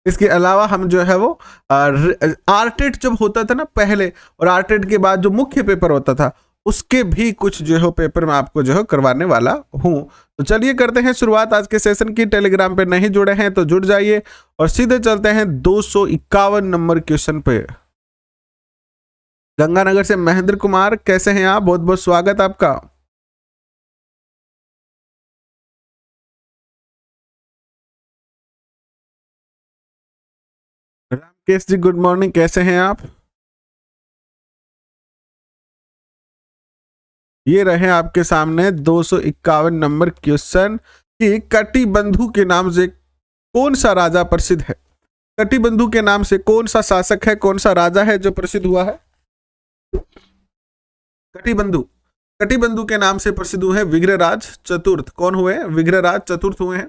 इसके अलावा हम जो है वो आरटेट जब होता था ना पहले, और आरटेट के बाद जो मुख्य पेपर होता था, उसके भी कुछ जो है पेपर मैं आपको जो है करवाने वाला हूं। तो चलिए करते हैं शुरुआत आज के सेशन की। टेलीग्राम पे नहीं जुड़े हैं तो जुड़ जाइए और सीधे चलते हैं 251 नंबर क्वेश्चन पे। गंगानगर से महेंद्र कुमार, कैसे हैं आप? बहुत बहुत स्वागत आपका। रामकेश जी गुड मॉर्निंग, कैसे हैं आप? ये रहे आपके सामने 251 नंबर क्वेश्चन कि कटिबंधु के नाम से कौन सा राजा प्रसिद्ध है? कटिबंधु के नाम से कौन सा शासक है, कौन सा राजा है जो प्रसिद्ध हुआ है? कटिबंधु, कटिबंधु के नाम से प्रसिद्ध हुए हैं विग्रहराज चतुर्थ। कौन हुए? विग्रहराज चतुर्थ हुए हैं।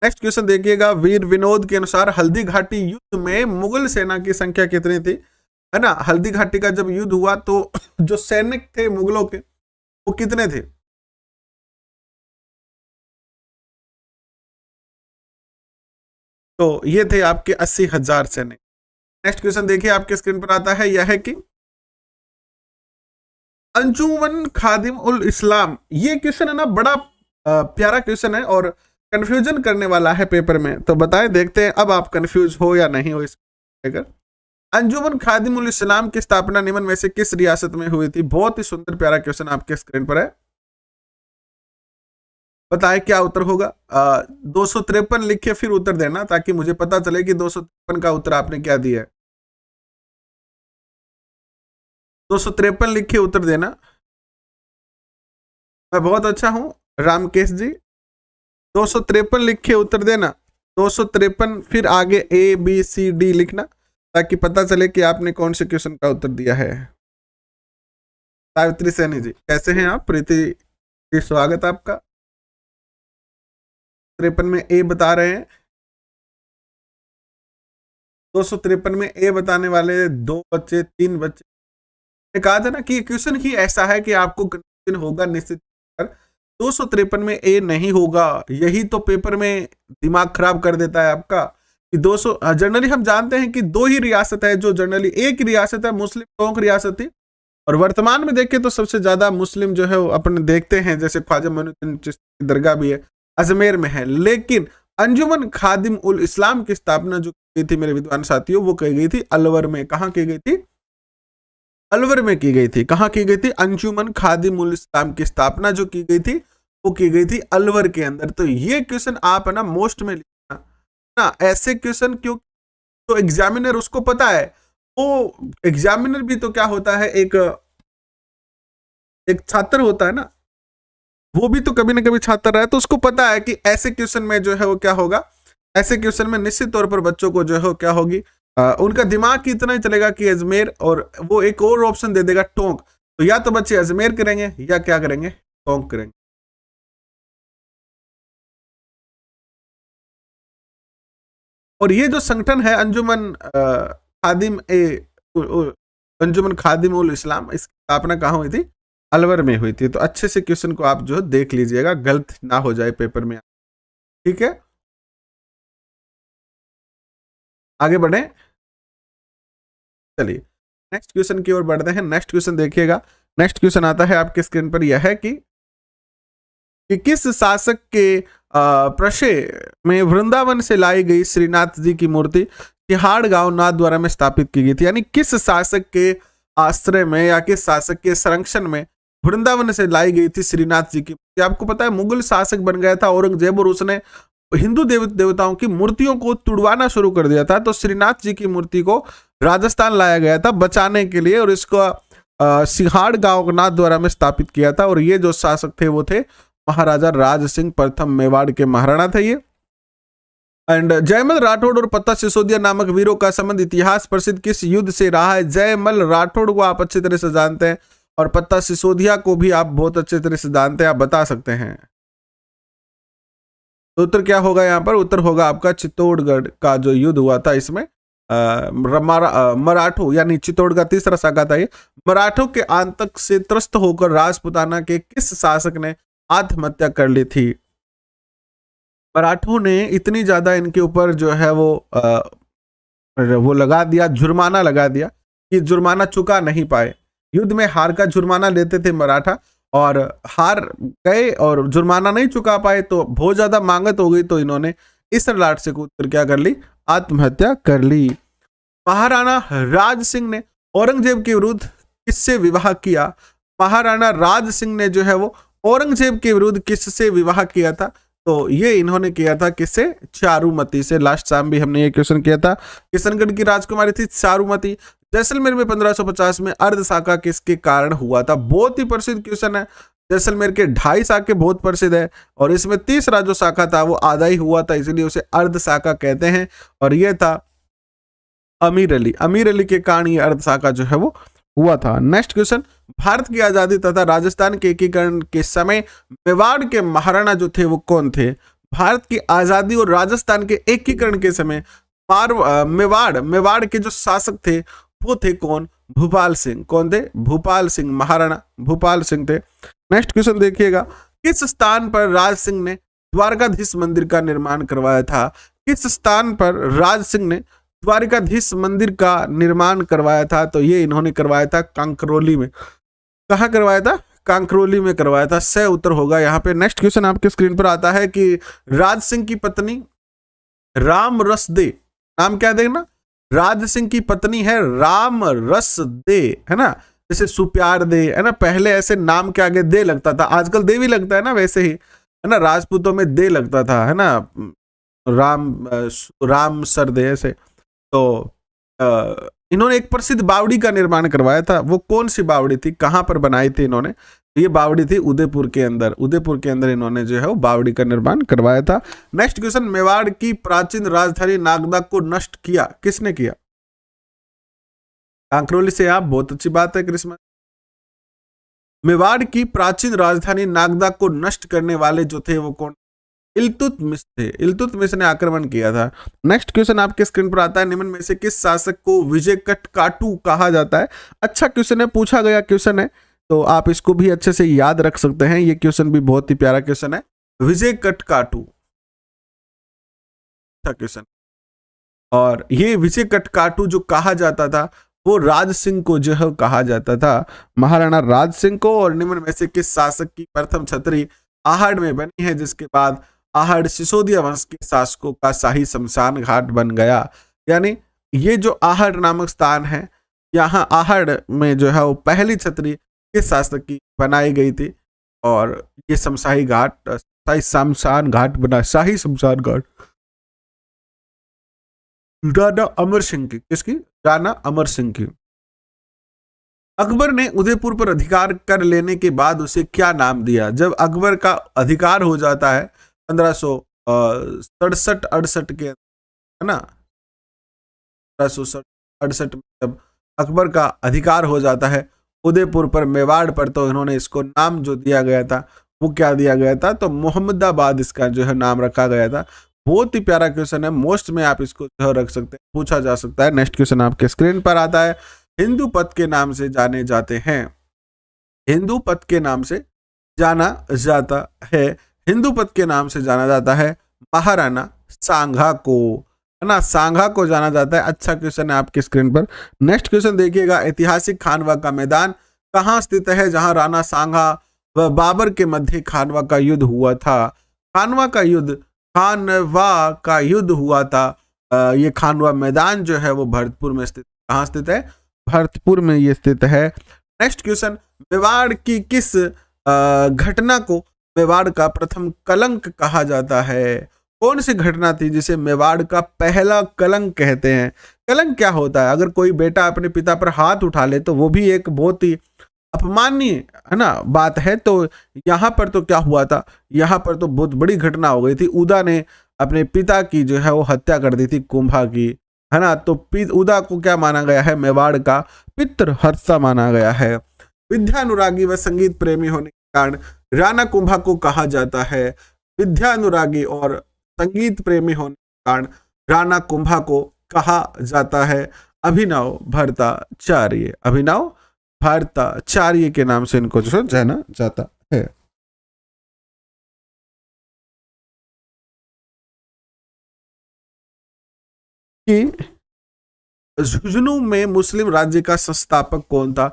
नेक्स्ट क्वेश्चन देखिएगा, वीर विनोद के अनुसार हल्दी घाटी युद्ध में मुगल सेना की संख्या कितनी थी? है ना, हल्दी घाटी का जब युद्ध हुआ तो जो सैनिक थे मुगलों के वो कितने थे? तो ये थे आपके 80,000 सैनिक। नेक्स्ट क्वेश्चन देखिए आपके स्क्रीन पर आता है, यह है कि अंजुमन खादिम उल इस्लाम, ये क्वेश्चन है ना बड़ा प्यारा क्वेश्चन है और कंफ्यूजन करने वाला है पेपर में। तो बताएं, देखते हैं अब आप कंफ्यूज हो या नहीं हो इसको। अंजुमन खादिम उल इस्लाम की स्थापना निम्न में से किस रियासत में हुई थी? बहुत ही सुंदर प्यारा क्वेश्चन आपके स्क्रीन पर है। बताएं क्या उत्तर होगा। 253 लिखे फिर उत्तर देना ताकि मुझे पता चले कि 253 का उत्तर आपने क्या दिया है। 253 लिखे उत्तर देना। मैं बहुत अच्छा हूं रामकेश जी। 253 लिखे उत्तर देना। 253 फिर आगे ABCD लिखना ताकि पता चले कि आपने कौन से क्वेश्चन का उत्तर दिया है। सावित्री सैनी जी, कैसे हैं आप? प्रीति जी, स्वागत आपका। 53 में A बता रहे हैं। 253 में A बताने वाले 2 बच्चे, 3 बच्चे। कहा था ना कि क्वेश्चन ही ऐसा है कि आपको कंफ्यूजन होगा निश्चित। 253 में A नहीं होगा, यही तो पेपर में दिमाग खराब कर देता है आपका कि 200। जनरली हम जानते हैं कि 2 ही रियासत है जो जनरली, एक रियासत है मुस्लिम टोंक रियासत थी, और वर्तमान में देखें तो सबसे ज्यादा मुस्लिम जो है अपने देखते हैं, जैसे ख्वाजा मोइनुद्दीन चिश्ती की दरगाह भी है, अजमेर में है। लेकिन अंजुमन खादिम उल इस्लाम की स्थापना जो की थी मेरे विद्वान साथियों, वो की गई थी अलवर में। कहाँ की गई थी? अलवर में की गई थी। कहाँ की गई थी? अंजुमन खादिम उल इस्लाम की स्थापना जो की गई थी वो की गई थी अलवर के अंदर। तो ये क्वेश्चन आप है ना मोस्ट में लिखना ना, ऐसे क्वेश्चन क्यों, तो एग्जामिनर उसको पता है। वो एग्जामिनर भी तो क्या होता है, एक एक छात्र होता है ना, वो भी तो कभी ना कभी छात्र रहा है, तो उसको पता है कि ऐसे क्वेश्चन में जो है वो क्या होगा। ऐसे क्वेश्चन में निश्चित तौर पर बच्चों को जो है क्या होगी, उनका दिमाग इतना ही चलेगा कि अजमेर, और वो एक और ऑप्शन दे देगा टोंक। तो या तो बच्चे अजमेर करेंगे या क्या करेंगे, टोंक करेंगे। और ये जो संगठन है अंजुमन खादिम अंजुमन खादिम उल इस्लाम, इसकी स्थापना कहाँ हुई थी? अलवर में हुई थी। तो अच्छे से क्वेश्चन को आप जो देख लीजिएगा, गलत ना हो जाए पेपर में। ठीक है, आगे बढ़े, चलिए नेक्स्ट क्वेश्चन की ओर बढ़ते हैं। नेक्स्ट क्वेश्चन देखिएगा। नेक्स्ट क्वेश्चन आता है आपके स्क्रीन पर, यह है कि किस शासक के प्रशय में वृंदावन से लाई गई श्रीनाथ जी की मूर्ति तिहाड़ गांव नाथद्वारा में स्थापित की गई थी? यानी किस शासक के आश्रय में या किस शासक के संरक्षण में वृंदावन से लाई गई थी श्रीनाथ जी की मूर्ति? आपको पता है मुगल शासक बन गया था औरंगजेब, और उसने हिंदू देवताओं की मूर्तियों को तुड़वाना शुरू कर दिया था। तो श्रीनाथ जी की मूर्ति को राजस्थान लाया गया था बचाने के लिए, और इसको सिहाड़ गांव नाथद्वारा में स्थापित किया था। और ये जो शासक थे वो थे महाराजा राज सिंह प्रथम, मेवाड़ के महाराणा थे ये। एंड जयमल राठौड़ और पत्ता सिसोदिया नामक वीरों का संबंध इतिहास प्रसिद्ध किस युद्ध से रहा है? जयमल राठौड़ को आप अच्छी तरह से जानते हैं और पत्ता सिसोदिया को भी आप बहुत अच्छे तरह से जानते हैं, आप बता सकते हैं। तो उत्तर क्या होगा यहाँ पर? उत्तर होगा आपका चित्तौड़गढ़ का जो युद्ध हुआ था, इसमें मराठों यानी चित्तौड़ का तीसरा शाखा था ये, मराठों के आतंक से त्रस्त होकर राजपुताना के किस शासक ने आत्महत्या कर ली थी? मराठों ने इतनी ज्यादा इनके ऊपर जो है वो वो लगा दिया, जुर्माना लगा दिया कि जुर्माना चुका नहीं पाए। युद्ध में हार का जुर्माना लेते थे मराठा, और हार गए और जुर्माना नहीं चुका पाए तो बहुत ज्यादा मांगत हो गई, तो इन्होंने इस लाट से कूद कर क्या कर ली, आत्महत्या कर ली। महाराणा राज सिंह ने औरंगजेब के विरुद्ध किससे विवाह किया? महाराणा राज सिंह ने जो है वो औरंगजेब के विरुद्ध किससे विवाह किया था? तो ये इन्होंने किया था किससे? चारुमती से। लास्ट टाइम भी हमने ये क्वेश्चन किया था। किशनगढ़ की राजकुमारी थी चारुमती। जैसलमेर में 1550 में अर्धशाखा किसके कारण हुआ था? बहुत ही प्रसिद्ध क्वेश्चन है। जैसलमेर के 2.5 शाखे बहुत प्रसिद्ध है, और इसमें तीसरा जो शाखा था वो आधा ही हुआ था, इसलिए उसे अर्धशाखा कहते हैं, और यह था अमीर अली। अमीर अली के कारण ये अर्धशाखा जो है वो हुआ था। नेक्स्ट क्वेश्चन, भारत की आजादी तथा राजस्थान के एकीकरण के समय मेवाड़ के महाराणा जो थे वो कौन थे? भारत की आजादी और राजस्थान के एकीकरण के समय मेवाड़ के जो शासक थे वो थे कौन? भूपाल सिंह। कौन थे? भूपाल सिंह, महाराणा भूपाल सिंह थे। नेक्स्ट क्वेश्चन देखिएगा, किस स्थान पर राज सिंह ने द्वारकाधीश मंदिर का निर्माण करवाया था? किस स्थान पर राज सिंह ने द्वारकाधीश मंदिर का निर्माण करवाया था? तो ये इन्होंने करवाया था कांकरोली में। कहाँ करवाया था? कांकरोली में करवाया था। सही उत्तर होगा यहाँ पे। नेक्स्ट क्वेश्चन आपके स्क्रीन पर आता है कि राज सिंह की पत्नी राम रस दे, नाम क्या देखना, राज सिंह की पत्नी है राम रस दे, है ना, जैसे सुप्यार दे, है ना, पहले ऐसे नाम के आगे दे लगता था, आजकल दे भी लगता है ना, वैसे ही, है ना, राजपूतों में दे लगता था, है ना, राम सर दे ऐसे। तो इन्होंने एक प्रसिद्ध बावड़ी का निर्माण करवाया था। वो कौन सी बावड़ी थी, कहां पर बनाई थी इन्होंने? ये बावड़ी थी उदयपुर के अंदर। उदयपुर के अंदर इन्होंने जो है वो बावड़ी का निर्माण करवाया था। नेक्स्ट क्वेश्चन, मेवाड़ की प्राचीन राजधानी नागदा को नष्ट किया किसने किया? कांकरोली से आप, बहुत अच्छी बात है क्रिस्मस। मेवाड़ की प्राचीन राजधानी नागदा को नष्ट करने वाले जो थे वो कौन? इल्तुतमिश थे। इल्तुतमिश ने आक्रमण किया था। नेक्स्ट क्वेश्चन आपके स्क्रीन पर आता है, निम्न में से किस शासक को विजय कटकाटू कहा जाता है? अच्छा क्वेश्चन है, पूछा गया क्वेश्चन है, तो आप इसको भी अच्छे से याद रख सकते हैं। ये क्वेश्चन भी बहुत ही प्यारा क्वेश्चन है। विजय कटकाटू, अच्छा क्वेश्चन। और ये विजय कटकाटू जो कहा जाता था वो राज सिंह को जो है कहा जाता था, महाराणा राज सिंह को। और निम्न में से किस शासक की प्रथम छतरी आहड़ में बनी है, जिसके बाद आहड़ सिसोदिया वंश के शासकों का शाही शमशान घाट बन गया? यानी ये जो आहड़ नामक स्थान है, यहाँ आहड़ में जो है वो पहली छतरी किस शासक की बनाई गई थी, और ये शमशाही घाट, शाही शमशान घाट बना, शाही शमशान घाट राणा अमर सिंह की। किसकी? राणा अमर सिंह की। अकबर ने उदयपुर पर अधिकार कर लेने के बाद उसे क्या नाम दिया? जब अकबर का अधिकार हो जाता है 1567-68 के, है ना, 1567 में जब अकबर का अधिकार हो जाता है उदयपुर पर, मेवाड़ पर, तो इन्होंने इसको नाम जो दिया गया था वो क्या दिया गया था? तो मोहम्मदाबाद इसका जो है नाम रखा गया था। बहुत ही प्यारा क्वेश्चन है, मोस्ट में आप इसको जो रख सकते हैं, पूछा जा सकता है। नेक्स्ट क्वेश्चन आपके स्क्रीन पर आता है, हिंदू पथ के नाम से जाने जाते हैं। हिंदू पथ के नाम से जाना जाता है, हिंदू पथ के नाम से जाना जाता है महाराणा सांगा को, है ना, सांगा को जाना जाता है। अच्छा क्वेश्चन है आपके स्क्रीन पर। नेक्स्ट क्वेश्चन देखिएगा, ऐतिहासिक खानवा का मैदान कहाँ स्थित है जहां राणा सांगा व बाबर के मध्य खानवा का युद्ध हुआ था? खानवा का युद्ध हुआ था। ये खानवा मैदान जो है वो भरतपुर में स्थित, कहाँ स्थित है? भरतपुर में ये स्थित है। नेक्स्ट क्वेश्चन, मेवाड़ की किस घटना को मेवाड़ का प्रथम कलंक कहा जाता है? कौन सी घटना थी जिसे मेवाड़ का पहला कलंक कहते हैं? कलंक क्या होता है? अगर कोई बेटा अपने पिता पर हाथ उठा ले तो वो भी एक बहुत ही अपमाननीय, है ना, बात है। तो यहाँ पर तो क्या हुआ था, यहाँ पर तो बहुत बड़ी घटना हो गई थी। उदा ने अपने पिता की जो है वो हत्या कर दी थी, कुंभा की, है ना। तो उदा को क्या माना गया है? मेवाड़ का पितृहर्ता माना गया है। विद्यानुरागी व संगीत प्रेमी होने के कारण राणा कुंभा को कहा जाता है। विद्यानुरागी और संगीत प्रेमी होने के कारण राणा कुंभा को कहा जाता है अभिनव भट्टाचार्य। अभिनव भट्टाचार्य के नाम से इनको जो जाना जाता है। कि झुंझुनू में मुस्लिम राज्य का संस्थापक कौन था?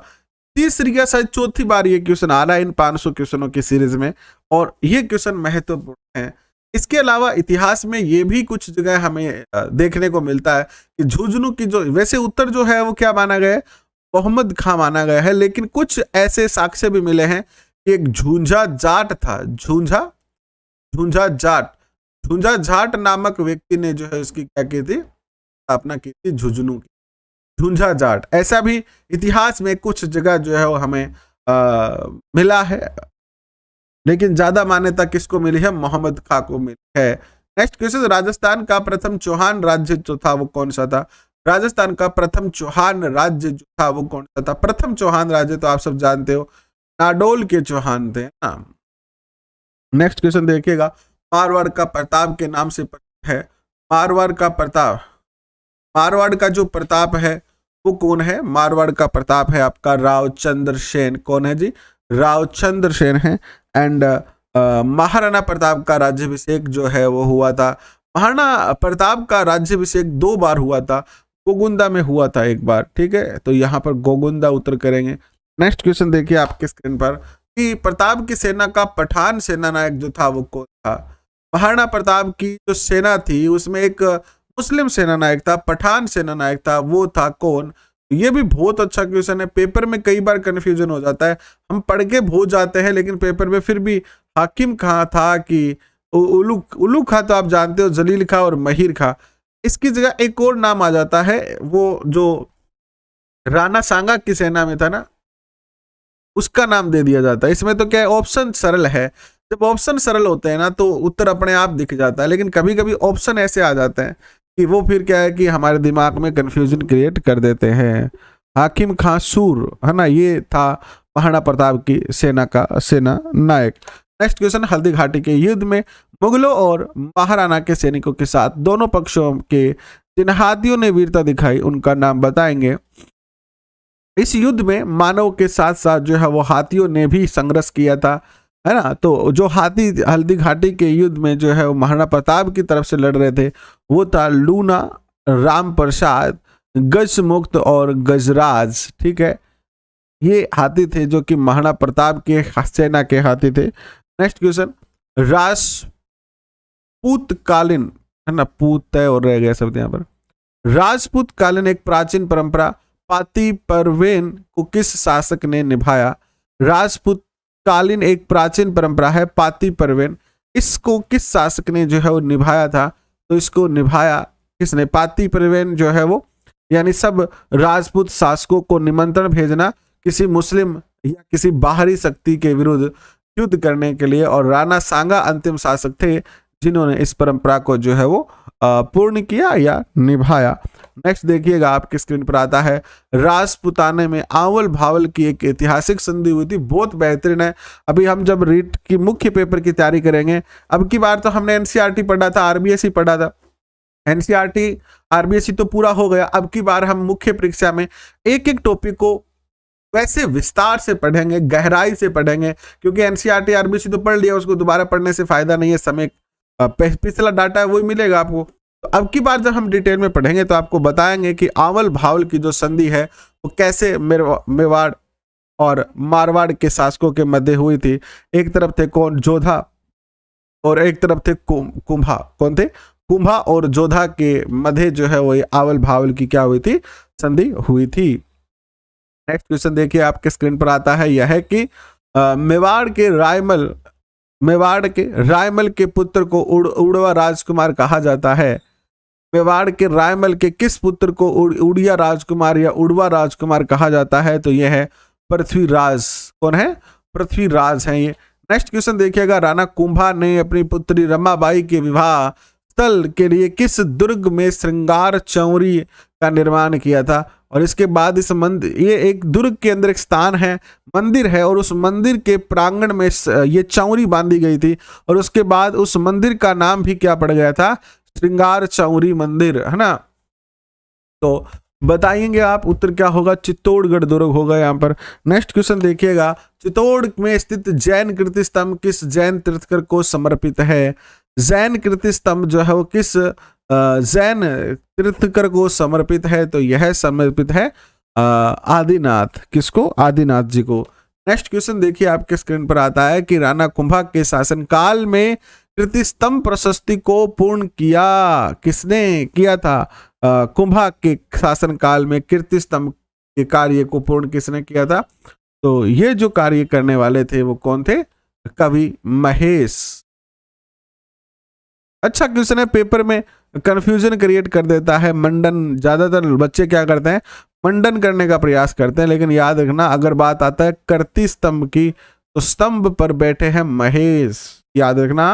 तीसरी या शायद चौथी बार ये क्वेश्चन आ रहा है इन 500 क्वेश्चनों की सीरीज में, और ये क्वेश्चन महत्वपूर्ण है। इसके अलावा इतिहास में ये भी कुछ जगह हमें देखने को मिलता है कि झुंझुनू की जो वैसे उत्तर जो है वो क्या माना गया है, मोहम्मद खां माना गया है, लेकिन कुछ ऐसे साक्ष्य भी मिले हैं कि एक झुंझा जाट था, झुंझा जाट नामक व्यक्ति ने जो है उसकी क्या की थी, स्थापना की थी झुंझुनू की, झुंझा जाट। ऐसा भी इतिहास में कुछ जगह जो है वो हमें मिला है, लेकिन ज्यादा मान्यता किसको मिली है, मोहम्मद खां को मिली है। नेक्स्ट क्वेश्चन, राजस्थान का प्रथम चौहान राज्य जो था वो कौन सा था? राजस्थान का प्रथम चौहान राज्य जो था वो कौन सा था? प्रथम चौहान राज्य तो आप सब जानते हो, नाडोल के चौहान थे ना। नेक्स्ट क्वेश्चन देखिएगा, मारवाड़ का प्रताप के नाम से है, मारवाड़ का प्रताप, मारवाड़ का जो प्रताप है वो कौन है? मारवाड़ का प्रताप है आपका रावचंद्र सेन। कौन है जी? रावचंद्र सेन है। एंड महाराणा प्रताप का राज्याभिषेक जो है वो हुआ था, महाराणा प्रताप का राज्याभिषेक 2 बार हुआ था, गोगुंदा में हुआ था 1 बार, ठीक है, तो यहाँ पर गोगुंदा उत्तर करेंगे। नेक्स्ट क्वेश्चन देखिए आपके स्क्रीन पर कि प्रताप की सेना का पठान सेना नायक जो था वो कौन था? महाराणा प्रताप की जो सेना थी उसमें एक मुस्लिम सेना नायक था, पठान सेना नायक था, वो था कौन? ये भी बहुत अच्छा क्वेश्चन है, पेपर में कई बार कंफ्यूजन हो जाता है, हम पढ़ के भूल जाते हैं, लेकिन पेपर में फिर भी हाकिम खां था कि उलू खां, तो आप जानते हो, जलील खां और महिर खां। इसकी जगह एक और नाम आ जाता है, वो जो राणा सांगा की सेना में था ना, उसका नाम दे दिया जाता है। इसमें तो क्या है, ऑप्शन सरल है, जब ऑप्शन सरल होते हैं ना तो उत्तर अपने आप दिख जाता है, लेकिन कभी कभी ऑप्शन ऐसे आ जाते हैं कि वो फिर क्या है कि हमारे दिमाग में कंफ्यूजन क्रिएट कर देते हैं। हाकिम खां सूर है ना, ये था महाराणा प्रताप की सेना का सेना नायक। नेक्स्ट क्वेश्चन, हल्दी घाटी के युद्ध में मुगलों और महाराणा के सैनिकों के साथ दोनों पक्षों के जिन हाथियों ने वीरता दिखाई उनका नाम बताएंगे। इस युद्ध में मानव के साथ साथ जो है वो हाथियों ने भी संघर्ष किया था, है ना। तो जो हाथी हल्दी घाटी के युद्ध में जो है वो महाराणा प्रताप की तरफ से लड़ रहे थे वो था लूना, राम प्रसाद, गजमुक्त और गजराज, ठीक है, ये हाथी थे जो कि महाराणा प्रताप के सेना के हाथी थे। नेक्स्ट क्वेश्चन, राजपूत कालीन, है ना, पूत तय और रह गया शब्द यहाँ पर, राजपूत कालीन एक प्राचीन परंपरा पाती परवेन को किस शासक ने निभाया? राजपूत कालीन एक प्राचीन परंपरा है पाती परवेन, इसको किस शासक ने जो है वो निभाया था? तो इसको निभाया किसने? पाती परवेन जो है वो, यानी सब राजपूत शासकों को निमंत्रण भेजना किसी मुस्लिम या किसी बाहरी शक्ति के विरुद्ध युद्ध करने के लिए, और राणा सांगा अंतिम शासक थे जिन्होंने इस परंपरा को जो है वो पूर्ण किया या निभाया। नेक्स्ट देखिएगा आपकी स्क्रीन पर आता है, राजपुताने में आवल भावल की एक ऐतिहासिक संधि हुई थी, बहुत बेहतरीन है। अभी हम जब रीट की मुख्य पेपर की तैयारी करेंगे, अब की बार तो हमने एनसीईआरटी पढ़ा था, आरबीएसई पढ़ा था, एनसीईआरटी आरबीएसई तो पूरा हो गया, अब की बार हम मुख्य परीक्षा में एक एक टॉपिक को वैसे विस्तार से पढ़ेंगे, गहराई से पढ़ेंगे, क्योंकि एनसीईआरटी आरबीएसई तो पढ़ लिया, उसको दोबारा पढ़ने से फायदा नहीं है, समय पिछला डाटा है वही मिलेगा आपको। तो अब की बार जब हम डिटेल में पढ़ेंगे तो आपको बताएंगे कि आवल भावल की जो संधि है वो कैसे मेवाड़ और मारवाड़ के शासकों के मध्य हुई थी। एक तरफ थे कौन? जोधा, और एक तरफ थे कुंभा। कौन थे? कुंभा और जोधा के मध्य जो है वो आवल भावल की क्या हुई थी? संधि हुई थी। नेक्स्ट क्वेश्चन देखिए आपके स्क्रीन पर आता है, यह है कि मेवाड़ के रायमल के पुत्र को उड़वा राजकुमार कहा जाता है। मेवाड़ के रायमल के किस पुत्र को उड़िया राजकुमार या उड़वा राजकुमार कहा जाता है? तो यह है पृथ्वीराज। कौन है? पृथ्वीराज है ये। नेक्स्ट क्वेश्चन देखिएगा, राणा कुंभा ने अपनी पुत्री रमाबाई के विवाह स्थल के लिए किस दुर्ग में श्रृंगार चौरी का निर्माण किया था? और इसके बाद इस मंदिर, ये एक दुर्ग के अंदर एक स्थान है, मंदिर है, और उस मंदिर के प्रांगण में ये चौरी बांधी गई थी, और उसके बाद उस मंदिर का नाम भी क्या पड़ गया था? श्रृंगार चौरी मंदिर, है ना। तो बताएंगे आप, उत्तर क्या होगा? चित्तौड़गढ़ दुर्ग होगा यहाँ पर। नेक्स्ट क्वेश्चन देखिएगा, चित्तौड़ में स्थित जैन कीर्ति स्तंभ किस जैन तीर्थकर को समर्पित है? जैन कीर्ति स्तंभ जो है वो किस जैन तीर्थंकर को समर्पित है? तो यह समर्पित है आदिनाथ। किसको? आदिनाथ जी को। नेक्स्ट क्वेश्चन देखिए आपके स्क्रीन पर आता है कि राणा कुंभा के शासनकाल में कीर्ति स्तंभ प्रशस्ति को पूर्ण किया किसने किया था? कुंभा के शासनकाल में कीर्ति स्तंभ के कार्य को पूर्ण किसने किया था? तो ये जो कार्य करने वाले थे वो कौन थे? कवि महेश। अच्छा क्वेश्चन है, पेपर में कंफ्यूजन क्रिएट कर देता है। मंडन, ज्यादातर बच्चे क्या करते हैं? मंडन करने का प्रयास करते हैं, लेकिन याद रखना अगर बात आता है कीर्ति स्तंभ की तो स्तंभ पर बैठे हैं महेश, याद रखना।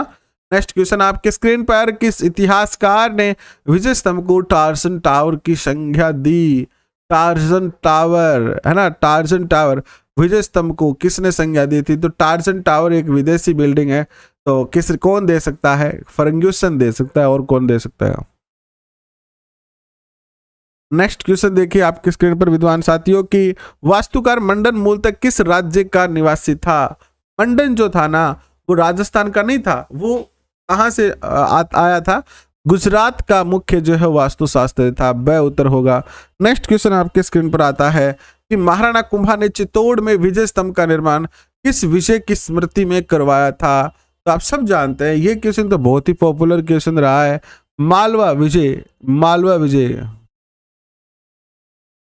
नेक्स्ट क्वेश्चन आपके स्क्रीन पर, किस इतिहासकार ने विजय स्तंभ को टार्जन टावर की संज्ञा दी? टार्जन टावर है ना, टार्जन टावर विजय स्तंभ को किसने संज्ञा दी थी? तो टार्जन टावर एक विदेशी बिल्डिंग है, तो कौन दे सकता है? फर्ग्यूसन दे सकता है, और कौन दे सकता है? नेक्स्ट क्वेश्चन देखिए आपके स्क्रीन पर विद्वान साथियों की वास्तुकार मंडन मूलतः किस राज्य का निवासी था? मंडन जो था ना वो राजस्थान का नहीं था, वो कहां से आया था? गुजरात का मुख्य जो है वास्तुशास्त्र था, ब उत्तर होगा। नेक्स्ट क्वेश्चन आपके स्क्रीन पर आता है कि महाराणा कुंभा ने चित्तौड़ में विजय स्तंभ का निर्माण किस विषय की स्मृति में करवाया था? तो आप सब जानते हैं ये क्वेश्चन तो बहुत ही पॉपुलर क्वेश्चन रहा है, मालवा विजय। मालवा विजय।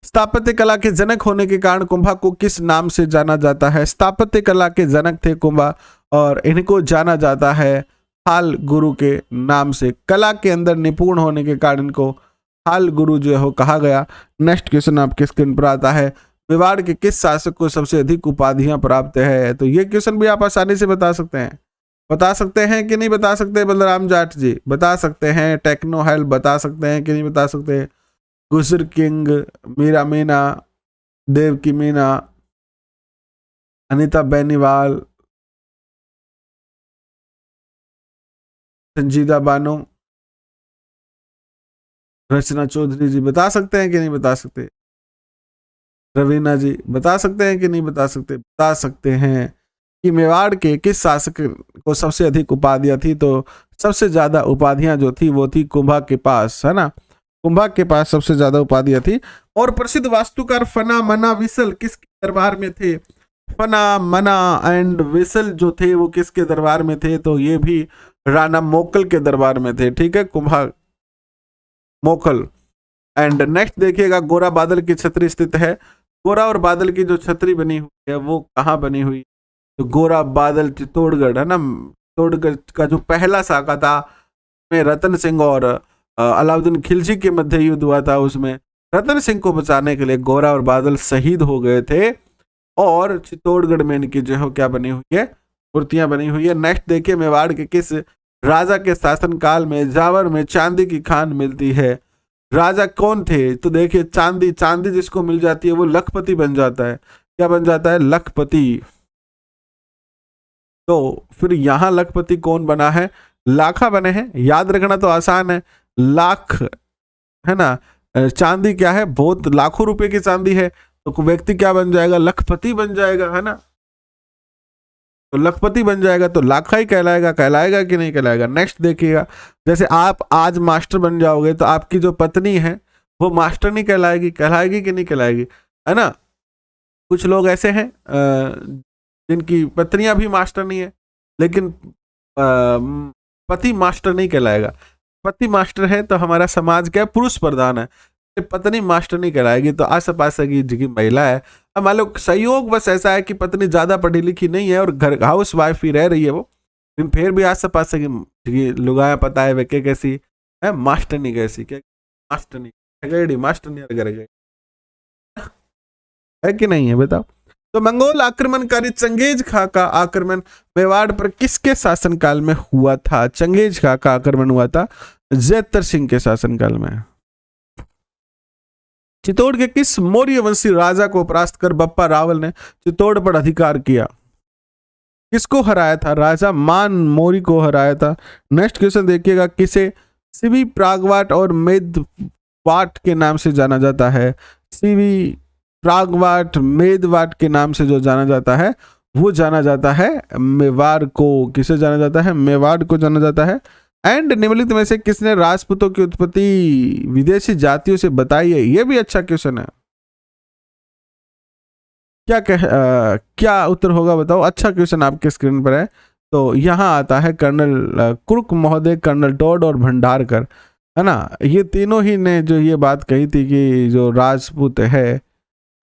स्थापत्य कला के जनक होने के कारण कुंभा को किस नाम से जाना जाता है? स्थापत्य कला के जनक थे कुंभा, और इनको जाना जाता है हाल गुरु के नाम से। कला के अंदर निपुण होने के कारण इनको हाल गुरु जो है कहा गया। नेक्स्ट क्वेश्चन आपके स्क्रीन पर आता है, मेवाड़ के किस शासक को सबसे अधिक उपाधियां प्राप्त है? तो ये क्वेश्चन भी आप आसानी से बता सकते हैं। बता सकते हैं कि नहीं बता सकते? बलराम जाट जी बता सकते हैं। टेक्नो हेल्प बता सकते हैं कि नहीं बता सकते? गुजर किंग, मीरा मीना, देव की मीना, अनीता बेनीवाल, संजीदा बानो, रचना चौधरी जी बता सकते हैं कि नहीं बता सकते? रवीना जी बता सकते हैं कि नहीं बता सकते? बता सकते हैं। कि मेवाड़ के किस शासक को सबसे अधिक उपाधियां थी? तो सबसे ज्यादा उपाधियां जो थी वो थी कुंभा के पास, है ना, कुंभा के पास सबसे ज्यादा उपाधियां थी। और प्रसिद्ध वास्तुकार फना मना विसल किसके दरबार में थे? फना मना एंड विसल जो थे वो किसके दरबार में थे? तो ये भी राणा मोकल के दरबार में थे, ठीक है, कुंभा मोकल। एंड नेक्स्ट देखिएगा, गोरा बादल की छतरी स्थित है। गोरा और बादल की जो छतरी बनी हुई है वो कहाँ बनी हुई? तो गोरा बादल चित्तौड़गढ़, है ना, चित्तौड़गढ़ का जो पहला शाखा था में रतन सिंह और अलाउद्दीन खिलजी के मध्य युद्ध हुआ था, उसमें रतन सिंह को बचाने के लिए गोरा और बादल शहीद हो गए थे, और चित्तौड़गढ़ में इनकी जो है क्या बनी हुई है? मूर्तियां बनी हुई है। नेक्स्ट देखिए, मेवाड़ के किस राजा के शासनकाल में जावर में चांदी की खान मिलती है? राजा कौन थे? तो देखिए चांदी, चांदी जिसको मिल जाती है वो लखपति बन जाता है। क्या बन जाता है? लखपति। तो फिर यहां लखपति कौन बना है? लाखा बने हैं। याद रखना तो आसान है, लाख, है ना, चांदी क्या है? बहुत लाखों रुपए की चांदी है, तो व्यक्ति क्या बन जाएगा? लखपति बन जाएगा, है ना, तो लखपति बन जाएगा तो लाखा ही कहलाएगा। कहलाएगा कि नहीं कहलाएगा? नेक्स्ट देखिएगा, जैसे आप आज मास्टर बन जाओगे तो आपकी जो पत्नी है वो मास्टर नहीं कहलाएगी? कहलाएगी कि नहीं कहलाएगी, है ना? कुछ लोग ऐसे हैं जिनकी पत्नियां भी मास्टर नहीं है, लेकिन पति मास्टर नहीं कहलाएगा। पति मास्टर है तो हमारा समाज क्या, पुरुष प्रधान है, पत्नी मास्टर नहीं कहलाएगी। तो आस पास की महिला है, अब मान लो संयोग बस ऐसा है कि पत्नी ज्यादा पढ़ी लिखी नहीं है और घर हाउस वाइफ ही रह रही है वो, लेकिन फिर भी आस पास की लुगाया पता है वे कैसी है, मास्टर नहीं कैसी, क्या मास्टर नहीं, मास्टर नहीं है कि नहीं है, बताओ। तो मंगोल आक्रमणकारी चंगेज खां का आक्रमण मेवाड़ पर किसके शासनकाल में हुआ था? चंगेज खां का आक्रमण हुआ था जैतर सिंह के शासनकाल में। चित्तौड़ के किस मौर्य वंशी राजा को परास्त कर बप्पा रावल ने चित्तौड़ पर अधिकार किया? किसको हराया था? राजा मान मौर्य को हराया था। नेक्स्ट क्वेश्चन देखिएगा, किसे सिवी प्रागवाट और मेदवाट के नाम से जाना जाता है? सिवी प्रागवाट मेदवाट के नाम से जो जाना जाता है वो जाना जाता है मेवाड़ को। किसे जाना जाता है? मेवाड़ को जाना जाता है एंड निम्नलिखित में से किसने राजपूतों की उत्पत्ति विदेशी जातियों से बताई है? ये भी अच्छा क्वेश्चन है। क्या उत्तर होगा बताओ? अच्छा क्वेश्चन आपके स्क्रीन पर है। तो यहाँ आता है कर्नल कुर्क महोदय, कर्नल टॉड और भंडारकर, है ना। ये तीनों ही ने जो ये बात कही थी कि जो राजपूत है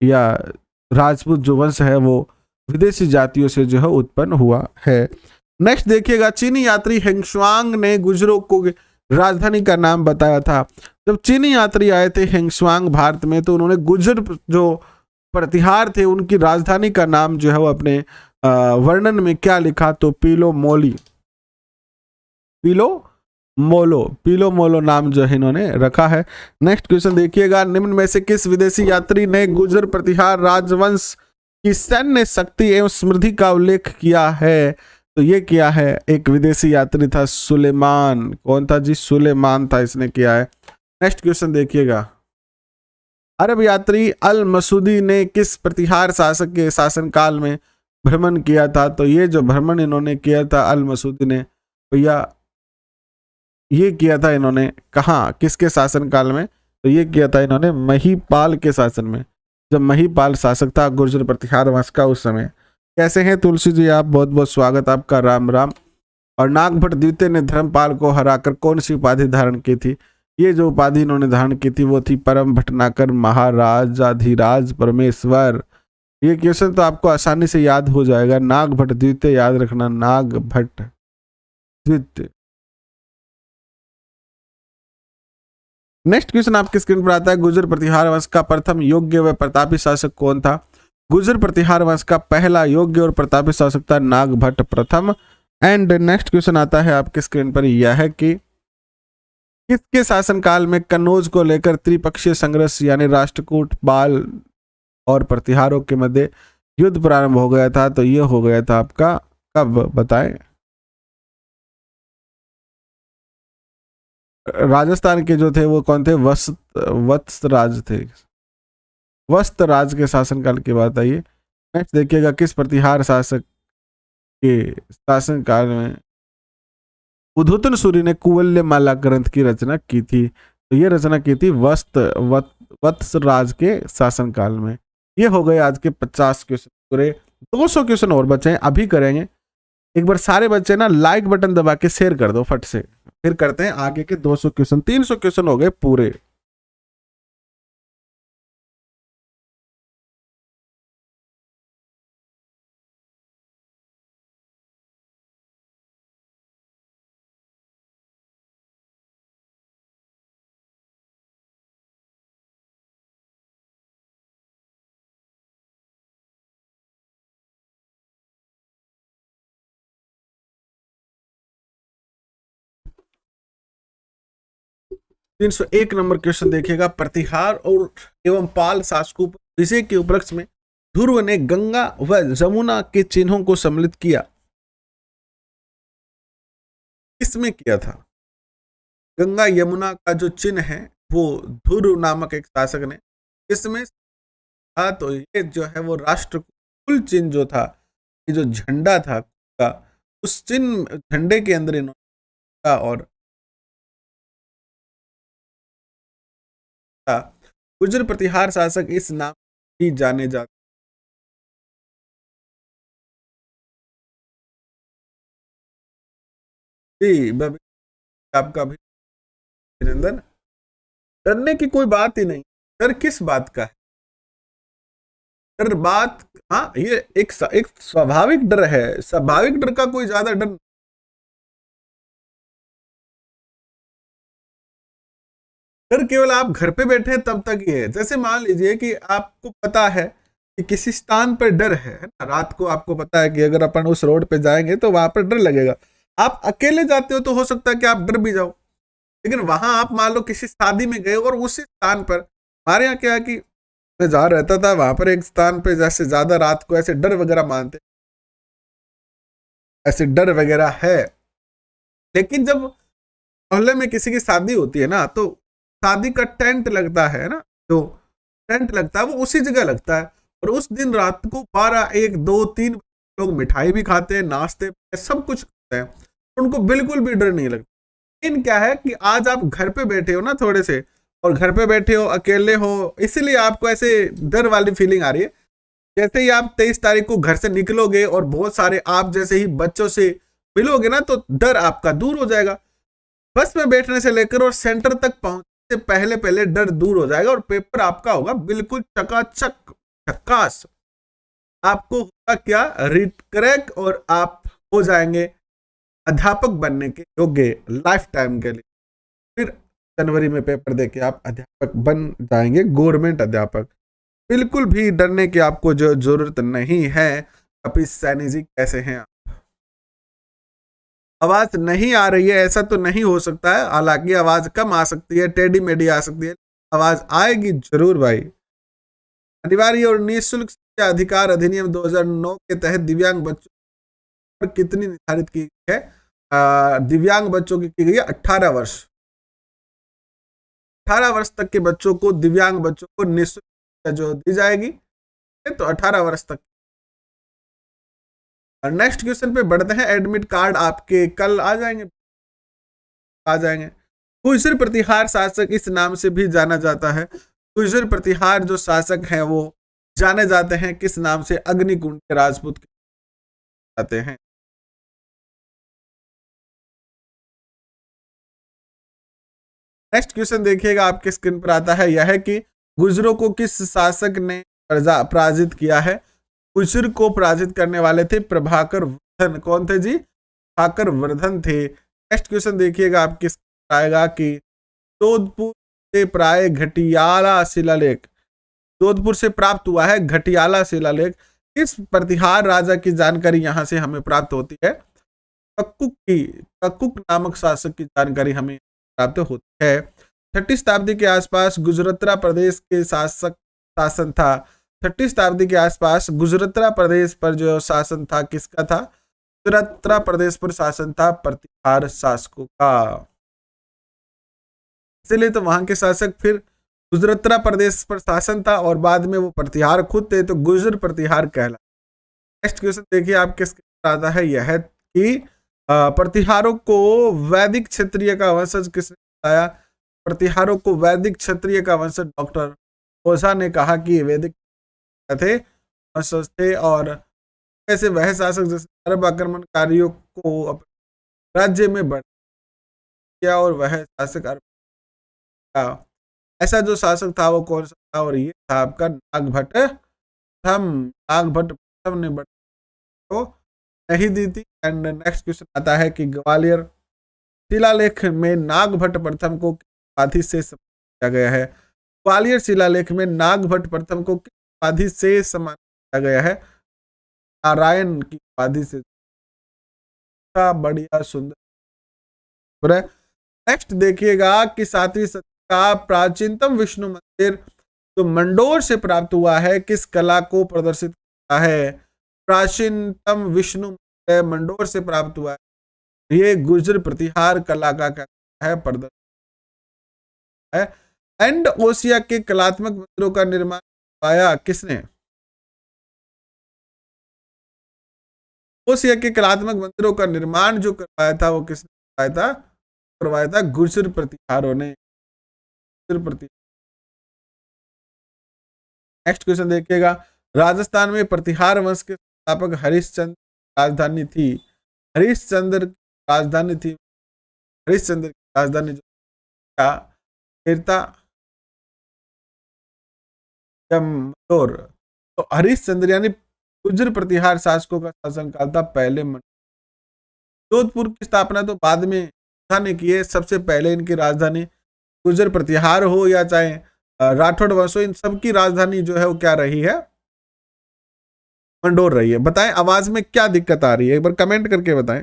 या राजपूत जो वंश है वो विदेशी जातियों से जो है उत्पन्न हुआ है। नेक्स्ट देखिएगा, चीनी यात्री हेंगशुआंग ने गुजरों को राजधानी का नाम बताया था। जब चीनी यात्री आए थे हेंगशुआंग भारत में, तो उन्होंने गुजर जो प्रतिहार थे उनकी राजधानी का नाम जो है वो अपने वर्णन में क्या लिखा? तो पीलो मोलो नाम जो है इन्होंने रखा है। नेक्स्ट क्वेश्चन देखिएगा, निम्न में से किस विदेशी यात्री ने गुजर प्रतिहार राजवंश की सैन्य शक्ति एवं समृद्धि का उल्लेख किया है? तो ये किया है एक विदेशी यात्री था, सुलेमान। कौन था जी? सुलेमान था, इसने किया है। नेक्स्ट क्वेश्चन देखिएगा, अरब यात्री अल मसूदी ने किस प्रतिहार शासक के शासनकाल में भ्रमण किया था? तो ये जो भ्रमण इन्होंने किया था अल मसूदी ने, भैया ये किया था इन्होंने कहाँ, किसके शासनकाल में? तो ये किया था इन्होंने महीपाल के शासन में, जब महीपाल शासक था गुर्जर प्रतिहार वंश का उस समय। कैसे हैं तुलसी जी आप? बहुत बहुत स्वागत आपका, राम राम। और नागभट्ट द्वितीय ने धर्मपाल को हराकर कौन सी उपाधि धारण की थी? ये जो उपाधि इन्होंने धारण की थी वो थी परम भटनाकर महाराजाधिराज परमेश्वर। ये क्वेश्चन तो आपको आसानी से याद हो जाएगा, नागभट्ट द्वितीय याद रखना, नागभट्ट द्वितीय। नेक्स्ट क्वेश्चन आपके स्क्रीन पर आता है, गुर्जर प्रतिहार वंश का प्रथम योग्य व प्रतापी शासक कौन था? गुर्जर प्रतिहार वंश का पहला योग्य और प्रतापी शासक था नागभट्ट प्रथम। एंड नेक्स्ट क्वेश्चन आता है आपके स्क्रीन पर, यह है कि किसके शासनकाल में कन्नौज को लेकर त्रिपक्षीय संघर्ष यानी राष्ट्रकूट, बाल और प्रतिहारों के मध्य युद्ध प्रारंभ हो गया था? तो यह हो गया था आपका कब, बताएं? राजस्थान के जो थे वो कौन थे? वत्सराज थे। वत्सराज के शासनकाल की बात आई है। नेक्स्ट देखिएगा, किस प्रतिहार शासक के शासनकाल में उद्धोतन सूरी ने कुवल्यमाला ग्रंथ की रचना की थी? तो ये रचना की थी वत्सराज के शासनकाल में। ये हो गए आज के 50 क्वेश्चन पूरे। 200 क्वेश्चन और बचे हैं, अभी करेंगे। एक बार सारे बच्चे ना लाइक बटन दबा के शेयर कर दो फट से, फिर करते हैं आगे के 200 क्वेश्चन। 300 क्वेश्चन हो गए पूरे। तीन सौ एक नंबर क्वेश्चन देखिएगा, प्रतिहार और एवं पाल शासकों पर विजय के उपलक्ष्य में ध्रुव ने गंगा व जमुना के चिन्हों को सम्मिलित किया। किसमें किया था? गंगा यमुना का जो चिन्ह है वो ध्रुव नामक एक शासक ने किसमें था? तो ये जो है वो राष्ट्र कुल चिन्ह जो था, ये जो झंडा था का, उस चिन्ह झंडे के अंदर इन्होंने और गुर्जर प्रतिहार शासक इस नाम भी जाने जाते। आपका भी अभिनंदन। डरने की कोई बात ही नहीं। डर किस बात का है? डर बात, हाँ ये एक स्वाभाविक डर है। स्वाभाविक डर का कोई ज्यादा डर, डर केवल आप घर पे बैठे तब तक ही है। जैसे मान लीजिए कि आपको पता है कि किसी स्थान पर डर है ना, रात को आपको पता है कि अगर अपन उस रोड पे जाएंगे तो वहां पर डर लगेगा। आप अकेले जाते हो तो हो सकता है कि आप डर भी जाओ, लेकिन वहां आप मान लो किसी शादी में गए और उसी स्थान पर, हमारे यहाँ क्या है कि मैं जहाँ रहता था वहां पर एक स्थान पे जैसे ज्यादा रात को ऐसे डर वगैरह मानते, ऐसे डर वगैरह है। लेकिन जब मोहल्ले में किसी की शादी होती है ना, तो शादी का टेंट लगता है ना, जो टेंट लगता है वो उसी जगह लगता है। और उस दिन रात को 12, 1, 2, 3 लोग मिठाई भी खाते हैं, नाचते हैं, सब कुछ करते हैं, उनको बिल्कुल भी डर नहीं लगता। इन क्या है कि आज आप घर पे बैठे हो ना थोड़े से, और घर पे बैठे हो, अकेले हो, इसीलिए आपको ऐसे डर वाली फीलिंग आ रही है। जैसे ही आप 23 तारीख को घर से निकलोगे और बहुत सारे आप जैसे ही बच्चों से मिलोगे ना, तो डर आपका दूर हो जाएगा। बस में बैठने से लेकर और सेंटर तक पहुंचने से पहले पहले डर दूर हो जाएगा और पेपर आपका होगा बिल्कुल चकाचक झक्कास। आपको होगा क्या, रीड क्रैक, और आप हो जाएंगे अध्यापक बनने के योग्य लाइफ टाइम के लिए। फिर जनवरी में पेपर देके आप अध्यापक बन जाएंगे, गवर्नमेंट अध्यापक। बिल्कुल भी डरने की आपको जो जरूरत नहीं है। कपिल सैनी जी कैसे हैं आप? आवाज नहीं आ रही है, ऐसा तो नहीं हो सकता है। हालांकि आवाज कम आ सकती है, टेढ़ी मेढ़ी आ सकती है, आवाज आएगी जरूर भाई। अनिवार्य और निःशुल्क शिक्षा अधिकार अधिनियम 2009 के तहत दिव्यांग बच्चों पर कितनी निर्धारित की गई है? दिव्यांग बच्चों की गई है 18 वर्ष। 18 वर्ष तक के बच्चों को, दिव्यांग बच्चों को निःशुल्क जो दी जाएगी, तो 18 वर्ष तक। नेक्स्ट क्वेश्चन पे बढ़ते हैं। एडमिट कार्ड आपके कल आ जाएंगे, आ जाएंगे। गुर्जर प्रतिहार शासक इस नाम से भी जाना जाता है। गुर्जर प्रतिहार जो शासक हैं वो जाने जाते हैं किस नाम से? अग्निकुंड के राजपूत जाते हैं। नेक्स्ट क्वेश्चन देखिएगा, आपके स्क्रीन पर आता है। यह है कि गुर्जरों को किस शासक ने पराजित किया है? गुर्जर को पराजित करने वाले थे प्रभाकर वर्धन। कौन थे जी? प्रभाकर वर्धन थे। नेक्स्ट क्वेश्चन देखिएगा, आपके आएगा कि जोधपुर से प्राय घटियाला शिलालेख, जोधपुर से प्राप्त हुआ है घटियाला शिलालेख। किस प्रतिहार राजा की जानकारी यहां से हमें प्राप्त होती है? कक्कुक की, कक्कुक नामक शासक की जानकारी हमें प्राप्त होती है। 6ठी शताब्दी के आसपास गुजरात प्रदेश के शासन था। 6ठी शताब्दी के आसपास गुजरात प्रदेश पर जो शासन था, किसका था? गुजरात प्रदेश पर शासन था प्रतिहार शासकों का। इसलिए तो वहां के शासक फिर गुजरात प्रदेश पर शासन था और बाद में वो प्रतिहार खुद थे, तो गुर्जर प्रतिहार कहला। नेक्स्ट क्वेश्चन देखिए, आपके आता है। यह है कि प्रतिहारों को वैदिक क्षत्रिय का वंशज किसने बताया? प्रतिहारों को वैदिक क्षत्रिय का वंशज डॉक्टर ओझा ने कहा कि वैदिक थे, वंशज थे। और कैसे वह शासक जिसने अरब आक्रमणकारियों को अपने राज्य में बढ़ किया, और वह शासक अरब का, ऐसा जो शासक था वो कौन सा था? और ये था आपका नागभट्ट प्रथम। नागभट्ट प्रथम ने तो नहीं दी थी। एंड नेक्स्ट क्वेश्चन आता है कि ग्वालियर शिलालेख में नागभट्ट प्रथम को किस उपाधि से सम्मानित किया गया है? ग्वालियर शिलालेख में नागभट्ट प्रथम को किस उपाधि से सम्मानित किया गया है? नारायण की उपाधि से। बढ़िया, सुंदर। नेक्स्ट देखिएगा कि 7वीं सदी का प्राचीनतम विष्णु मंदिर जो मंडोर से प्राप्त हुआ है, किस कला को प्रदर्शित करता है? प्राचीनतम विष्णु मंदिर मंडोर से प्राप्त हुआ है, ये गुर्जर प्रतिहार कला का है, प्रदर्शन है। एंड ओसिया के कलात्मक मंदिरों का निर्माण करवाया किसने? ओसिया के कलात्मक मंदिरों का निर्माण जो करवाया था वो किसने करवाया था? करवाया था गुर्जर प्रतिहारों ने। नेक्स्ट क्वेश्चन देखिएगा, राजस्थान में प्रतिहार वंश के संस्थापक हरिश्चंद्र राजधानी थी। हरिश्चंद्र राजधानी थी, हरिश्चंद्र की राजधानी जो क्या? मंदोर। तो हरिश्चंद्र यानी गुर्जर प्रतिहार शासकों का शासनकाल था पहले। जोधपुर की स्थापना तो बाद में ने की है, सबसे पहले इनकी राजधानी गुर्जर प्रतिहार हो या चाहे राठौड़ वंश हो, इन सबकी राजधानी जो है वो क्या रही है? मंडोर रही है। बताएं आवाज में क्या दिक्कत आ रही है, एक बार कमेंट करके बताएं।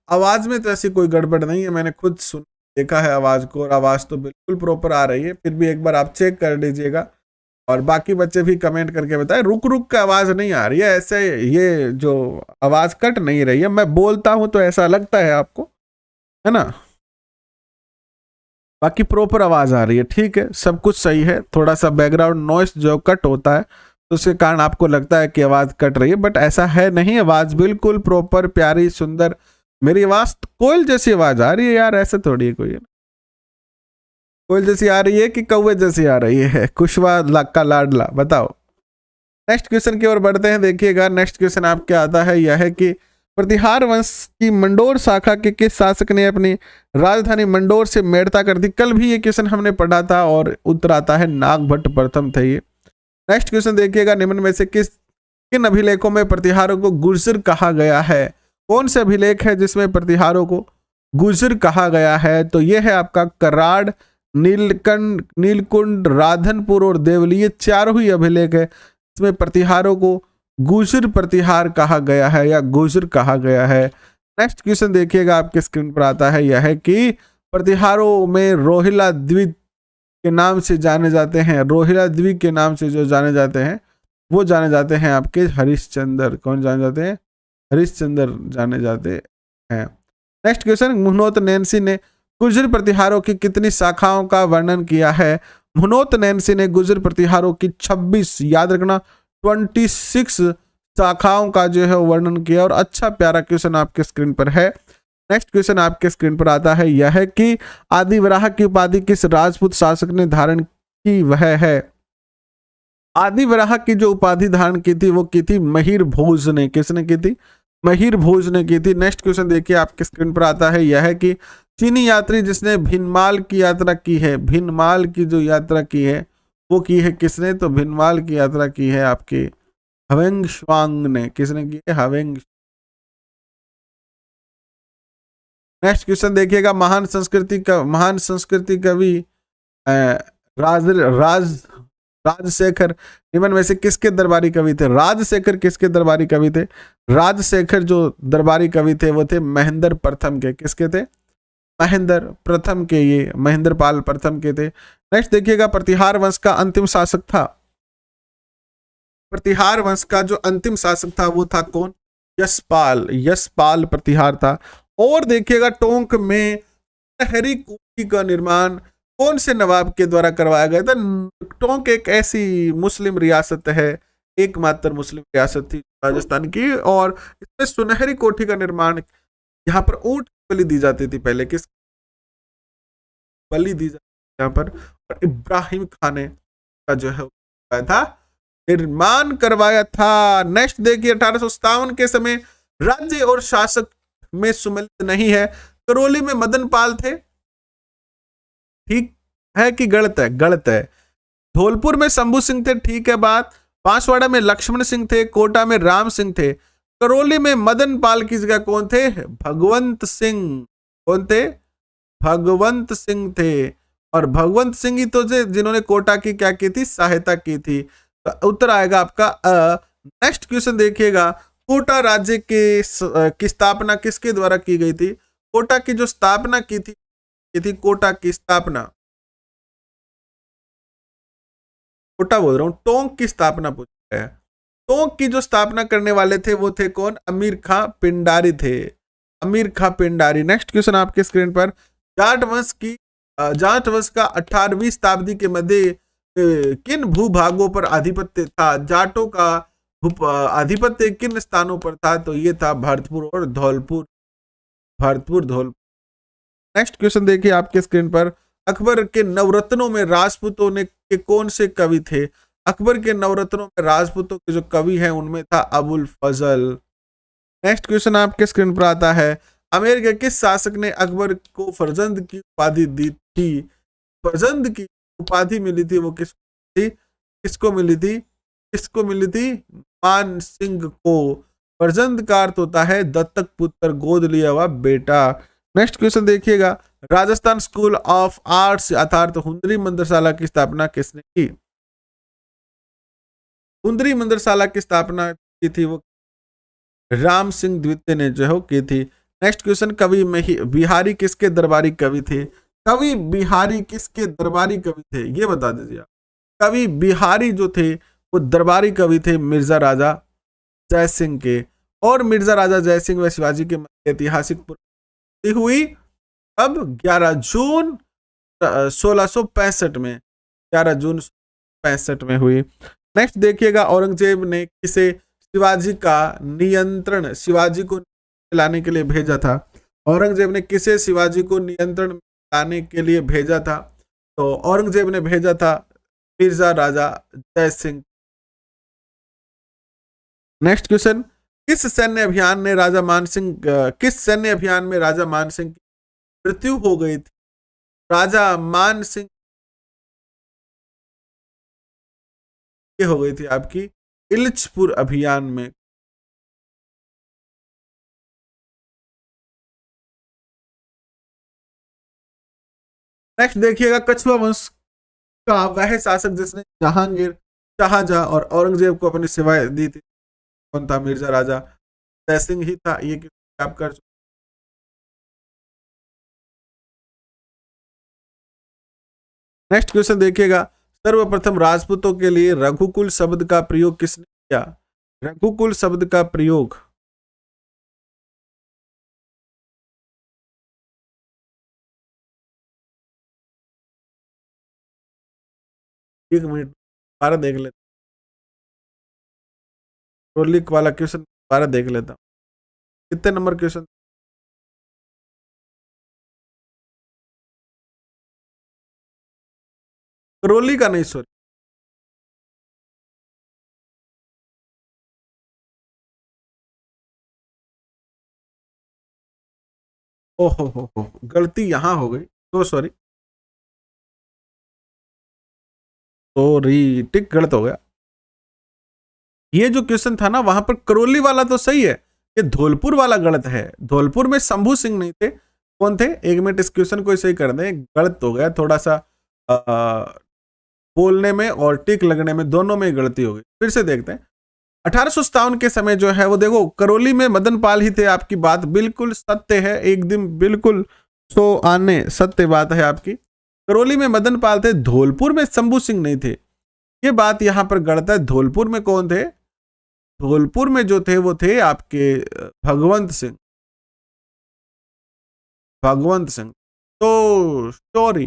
आवाज में तो ऐसी कोई गड़बड़ नहीं है, मैंने खुद सुन देखा है आवाज को, और आवाज तो बिल्कुल प्रॉपर आ रही है। फिर भी एक बार आप चेक कर लीजिएगा, और बाकी बच्चे भी कमेंट करके बताएं। रुक रुक का आवाज नहीं आ रही है, ऐसे ये जो आवाज कट नहीं रही है, मैं बोलता हूं तो ऐसा लगता है आपको, है ना। बाकी प्रॉपर आवाज आ रही है, ठीक है, सब कुछ सही है। थोड़ा सा बैकग्राउंड नॉइस जो कट होता है तो उसके कारण आपको लगता है कि आवाज कट रही है, बट ऐसा है नहीं, आवाज बिल्कुल प्रॉपर, प्यारी, सुंदर। मेरी आवाज कोयल जैसी आवाज आ रही है यार, ऐसे थोड़ी है कोई, कोयल जैसी आ रही है कि कौवे जैसी आ रही है? कुशवा का लाडला, बताओ। नेक्स्ट क्वेश्चन की ओर बढ़ते हैं। देखिएगा नेक्स्ट क्वेश्चन आपके आता है, यह है कि प्रतिहार वंश की मंडोर शाखा के किस शासक ने अपनी राजधानी मंडोर से मेड़ता कर दी? कल भी ये क्वेश्चन हमने पढ़ा था और उत्तर आता है नागभट्ट प्रथम थे ये। नेक्स्ट क्वेश्चन देखिएगा, निम्न में से किन अभिलेखों में प्रतिहारों को गुर्जर कहा गया है? कौन से अभिलेख है जिसमें प्रतिहारों को गुर्जर कहा गया है? तो यह है आपका कराड़, नीलकुंड, राधनपुर और देवली, ये चारों ही अभिलेख है इसमें प्रतिहारों को गुर्जर प्रतिहार कहा गया है या गुर्जर कहा गया है। नेक्स्ट क्वेश्चन देखिएगा आपके स्क्रीन पर आता है, यह है कि प्रतिहारों में रोहिला द्वीप के नाम से जाने जाते हैं, रोहिला द्वीप के नाम से जो जाने जाते हैं वो जाने जाते हैं आपके हरिश्चंद्र। कौन जाने जाते हैं? हरिश्चंद्र जाने जाते हैं। नेक्स्ट क्वेश्चन, मुहनोत नैन्सी ने गुर्जर प्रतिहारों की कितनी शाखाओं का वर्णन किया है? मुहनोत नैन्सी ने गुर्जर प्रतिहारों की 26, याद रखना 26 शाखाओं का जो है वर्णन किया। और अच्छा प्यारा क्वेश्चन आपके स्क्रीन पर है। नेक्स्ट क्वेश्चन आपके स्क्रीन पर आता है, यह है कि आदिवराह की उपाधि किस राजपूत शासक ने धारण की? वह है आदिवराह की जो उपाधि धारण की थी वो की थी महिर भोज ने। किसने की थी? महिर भोज ने की थी। नेक्स्ट क्वेश्चन देखिए आपके स्क्रीन पर आता है, यह है कि चीनी यात्री जिसने भिनमाल की यात्रा की है, भिनमाल की जो यात्रा की है वो की है किसने? तो भिनमाल की यात्रा की है आपके हवेंग श्वांग ने। किसने की है? हवेंग। नेक्स्ट क्वेश्चन देखिएगा, महान संस्कृति कवि राजशेखर निम्न में से किसके दरबारी कवि थे? राजशेखर किसके दरबारी कवि थे? राजशेखर जो दरबारी कवि थे वो थे महेंद्र प्रथम के। किसके थे? महेंद्र प्रथम के, ये महेंद्र पाल प्रथम के थे। नेक्स्ट देखिएगा, प्रतिहार वंश का अंतिम शासक था, प्रतिहार वंश का जो अंतिम शासक था वो था कौन? यशपाल। यशपाल प्रतिहार था। और देखिएगा, टोंक में सुनहरी कोठी का निर्माण कौन से नवाब के द्वारा करवाया गया था? टोंक एक ऐसी मुस्लिम रियासत है, एकमात्र मुस्लिम रियासत थी राजस्थान की, और इसमें सुनहरी कोठी का निर्माण, यहाँ पर ऊंट बलि दी जाती थी पहले। किस बलि दी जाती यहाँ पर? और इब्राहिम खान ने का जो है था निर्माण करवाया था। नेक्स्ट देखिए, 1857 के समय राज्य और शासक में सुमेलित नहीं है। करौली में मदन पाल थे, ठीक है कि गलत है? गलत है। धौलपुर में शंभू सिंह थे, ठीक है बात। बांसवाड़ा में लक्ष्मण सिंह थे, कोटा में राम सिंह थे। करौली में मदन पाल की जगह कौन थे? भगवंत सिंह। कौन थे? भगवंत सिंह थे। और भगवंत सिंह ही तो थे जिन्होंने कोटा की क्या की थी? सहायता की थी। तो उत्तर आएगा आपका नेक्स्ट क्वेश्चन देखिएगा, कोटा राज्य की स्थापना किसके द्वारा की गई थी? कोटा की जो स्थापना की थी कोटा की स्थापना, कोटा बोल रहा हूं, टोंक की स्थापना पूछ रहा है। टोंक की जो स्थापना करने वाले थे वो थे कौन? अमीर खां पिंडारी थे। अमीर खां पिंडारी। नेक्स्ट क्वेश्चन आपके स्क्रीन पर, जाट वंश का 18वीं शताब्दी के मध्य किन भूभागों पर आधिपत्य था? जाटों का आधिपत्य किन स्थानों पर था? तो ये था भरतपुर और धौलपुर। भरतपुर, धौलपुर। नेक्स्ट क्वेश्चन देखिए आपके स्क्रीन पर, अकबर के नवरत्नों में राजपूतों ने के कौन से कवि थे? अकबर के नवरत्नों में राजपूतों के जो कवि हैं उनमें था अबुल फजल। नेक्स्ट क्वेश्चन आपके स्क्रीन पर आता है, अमेरिका किस शासक ने अकबर को फरजंद की उपाधि दी थी? फरजंद की उपाधि मिली थी वो किसको मिली थी? किसको मिली थी? मान सिंह को। फरजंद का अर्थ होता है दत्तक पुत्र, गोद लिया हुआ बेटा। नेक्स्ट क्वेश्चन देखिएगा, राजस्थान स्कूल ऑफ आर्ट्स अर्थात हुंदरी मंदिरशाला की स्थापना किसने की? हुंदरी मंदिरशाला की स्थापना की थी वो राम सिंह द्वितीय ने जो है की थी। नेक्स्ट क्वेश्चन, कवि बिहारी किसके दरबारी कवि थे? कवि बिहारी किसके दरबारी कवि थे? ये बता दीजिए। कवि बिहारी जो थे वो दरबारी कवि थे मिर्जा राजा जयसिंह के, और मिर्जा राजा जयसिंह व शिवाजी के मध्य ऐतिहासिक पूर्ति हुई अब 11 जून 1665 में, 11 जून 65 में हुई। नेक्स्ट देखिएगा, औरंगजेब ने किसे शिवाजी का नियंत्रण शिवाजी को लाने के लिए भेजा था? औरंगजेब ने किसे शिवाजी को नियंत्रण लाने के लिए भेजा था? तो औरंगजेब ने भेजा था मिर्जा राजा जयसिंह। नेक्स्ट क्वेश्चन, किस सैन्य अभियान में राजा मानसिंह की मृत्यु हो गई थी? राजा मानसिंह की हो गई थी आपकी इलचपुर अभियान में। नेक्स्ट देखिएगा, कछुआ वंश का वह शासक जिसने जहांगीर, शाहजहां और औरंगजेब को अपनी सेवाएं दी थी कौन था? मिर्जा राजा जयसिंह ही था। ये आप कर चुके। नेक्स्ट क्वेश्चन देखिएगा, सर्वप्रथम राजपूतों के लिए रघुकुल शब्द का प्रयोग किसने किया? रघुकुल शब्द का प्रयोग एक मिनट दोबारा देख लेता, रोलिक वाला क्वेश्चन दोबारा देख लेता हूं। कितने नंबर क्वेश्चन? करोली का नहीं, सॉरी, ओहो हो, गलती यहां हो गई, तो सॉरी सॉरी, टिक गलत हो गया। ये जो क्वेश्चन था ना वहां पर करौली वाला तो सही है, ये धौलपुर वाला गलत है। धौलपुर में शंभू सिंह नहीं थे, कौन थे? एक मिनट इस क्वेश्चन को सही कर दें, गलत हो गया थोड़ा सा, बोलने में और टिक लगने में दोनों में गलती हो गई। फिर से देखते हैं। 1857 के समय जो है वो देखो करौली में मदन पाल ही थे। आपकी बात बिल्कुल सत्य है, एकदम बिल्कुल 100 आने सत्य बात है आपकी। करौली में मदन पाल थे, धौलपुर में शंभू सिंह नहीं थे। ये बात यहां पर गलत है। धौलपुर में कौन थे? धौलपुर में जो थे वो थे आपके भगवंत सिंह, भगवंत सिंह। तो सॉरी,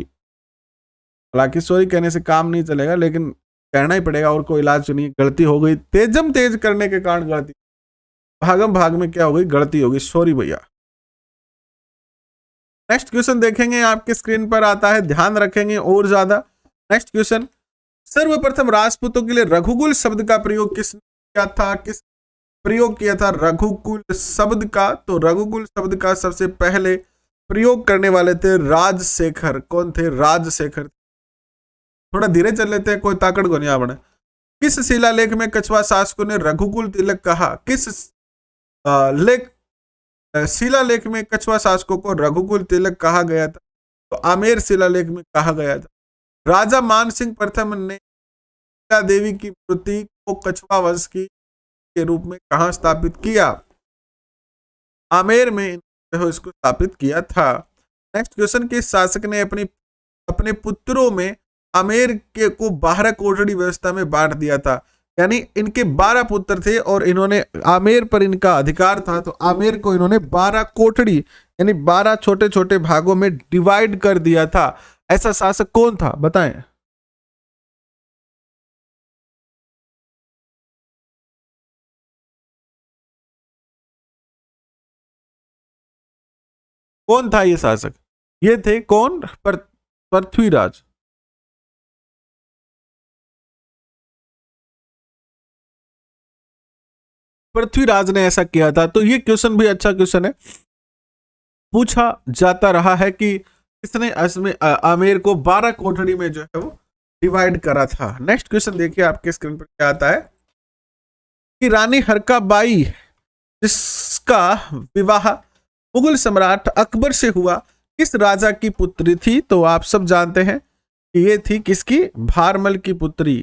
हालांकि सॉरी कहने से काम नहीं चलेगा, लेकिन कहना ही पड़ेगा, और कोई इलाज नहीं। गलती हो गई, तेजम तेज करने के कारण गलती, भागम भाग में क्या हो गई? गलती हो गई, सॉरी भैया। नेक्स्ट क्वेश्चन देखेंगे, आपके स्क्रीन पर आता है, ध्यान रखेंगे और ज्यादा। नेक्स्ट क्वेश्चन, सर्वप्रथम राजपूतों के लिए रघुकुल शब्द का प्रयोग किसने किया था? किस प्रयोग किया था रघुकुल शब्द का? तो रघुकुल शब्द का सबसे पहले प्रयोग करने वाले थे राजशेखर। कौन थे? राजशेखर। थोड़ा धीरे चल लेते हैं, कोई ताकत को नहीं आवड़े। किस शिलालेख में कछुआ शासकों ने रघुकुल तिलक कहा? किस लेख शिलालेख में कछुआ शासकों को रघुकुल तिलक कहा गया था? तो आमेर शिलालेख में कहा गया था। राजा मानसिंह प्रथम ने सीता देवी की मूर्ति को कछुआ वंश की के रूप में कहां स्थापित किया? आमेर में इसको स्थापित किया था। नेक्स्ट क्वेश्चन, किस शासक ने अपने पुत्रों में आमेर के को 12 कोठड़ी व्यवस्था में बांट दिया था? यानी इनके 12 पुत्र थे और इन्होंने आमेर पर इनका अधिकार था, तो आमेर को इन्होंने 12 कोठड़ी यानी 12 छोटे छोटे भागों में डिवाइड कर दिया था। ऐसा शासक कौन था बताएं? कौन था ये शासक? ये थे कौन? पृथ्वीराज। पृथ्वीराज ने ऐसा किया था। तो ये क्वेश्चन भी अच्छा क्वेश्चन है, पूछा जाता रहा है कि किसने इसमें आमेर को 12 कोठड़ी में जो है वो डिवाइड करा था। नेक्स्ट क्वेश्चन देखिए आपके स्क्रीन पर क्या आता है कि रानी हरकाबाई जिसका विवाह मुगल सम्राट अकबर से हुआ किस राजा की पुत्री थी? तो आप सब जानते हैं कि ये थी किसकी? भारमल की पुत्री।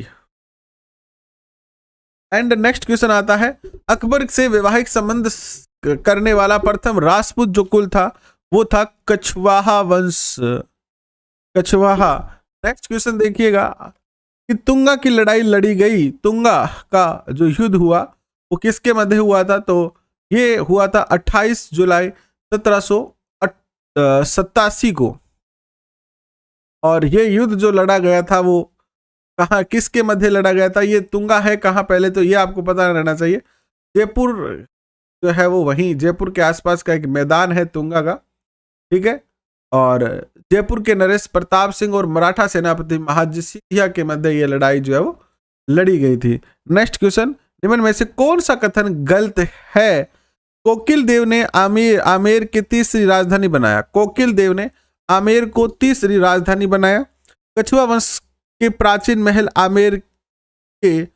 एंड नेक्स्ट क्वेश्चन आता है, अकबर से वैवाहिक संबंध करने वाला प्रथम राजपूत जो कुल था वो था कछवाहा वंश। कछवाहा। नेक्स्ट क्वेश्चन देखिएगा, कि तुंगा की लड़ाई लड़ी गई। तुंगा का जो युद्ध हुआ वो किसके मध्य हुआ था? तो ये हुआ था 28 जुलाई 1787 को। और ये युद्ध जो लड़ा गया था वो कहाँ, किसके मध्य लड़ा गया था? ये तुंगा है कहाँ, पहले तो ये आपको पता रहना चाहिए। जयपुर जो है वो वहीं जयपुर के आसपास का एक मैदान है तुंगा का, ठीक है। और जयपुर के नरेश प्रताप सिंह और मराठा सेनापति महाजी सिंधिया के मध्य ये लड़ाई जो है वो लड़ी गई थी। नेक्स्ट क्वेश्चन, निम्न में से कौन सा कथन गलत है? कोकिल देव ने आमेर की तीसरी राजधानी बनाया। कोकिल देव ने आमेर को तीसरी राजधानी बनाया। कछुआ वंश के प्राचीन महल आमेर के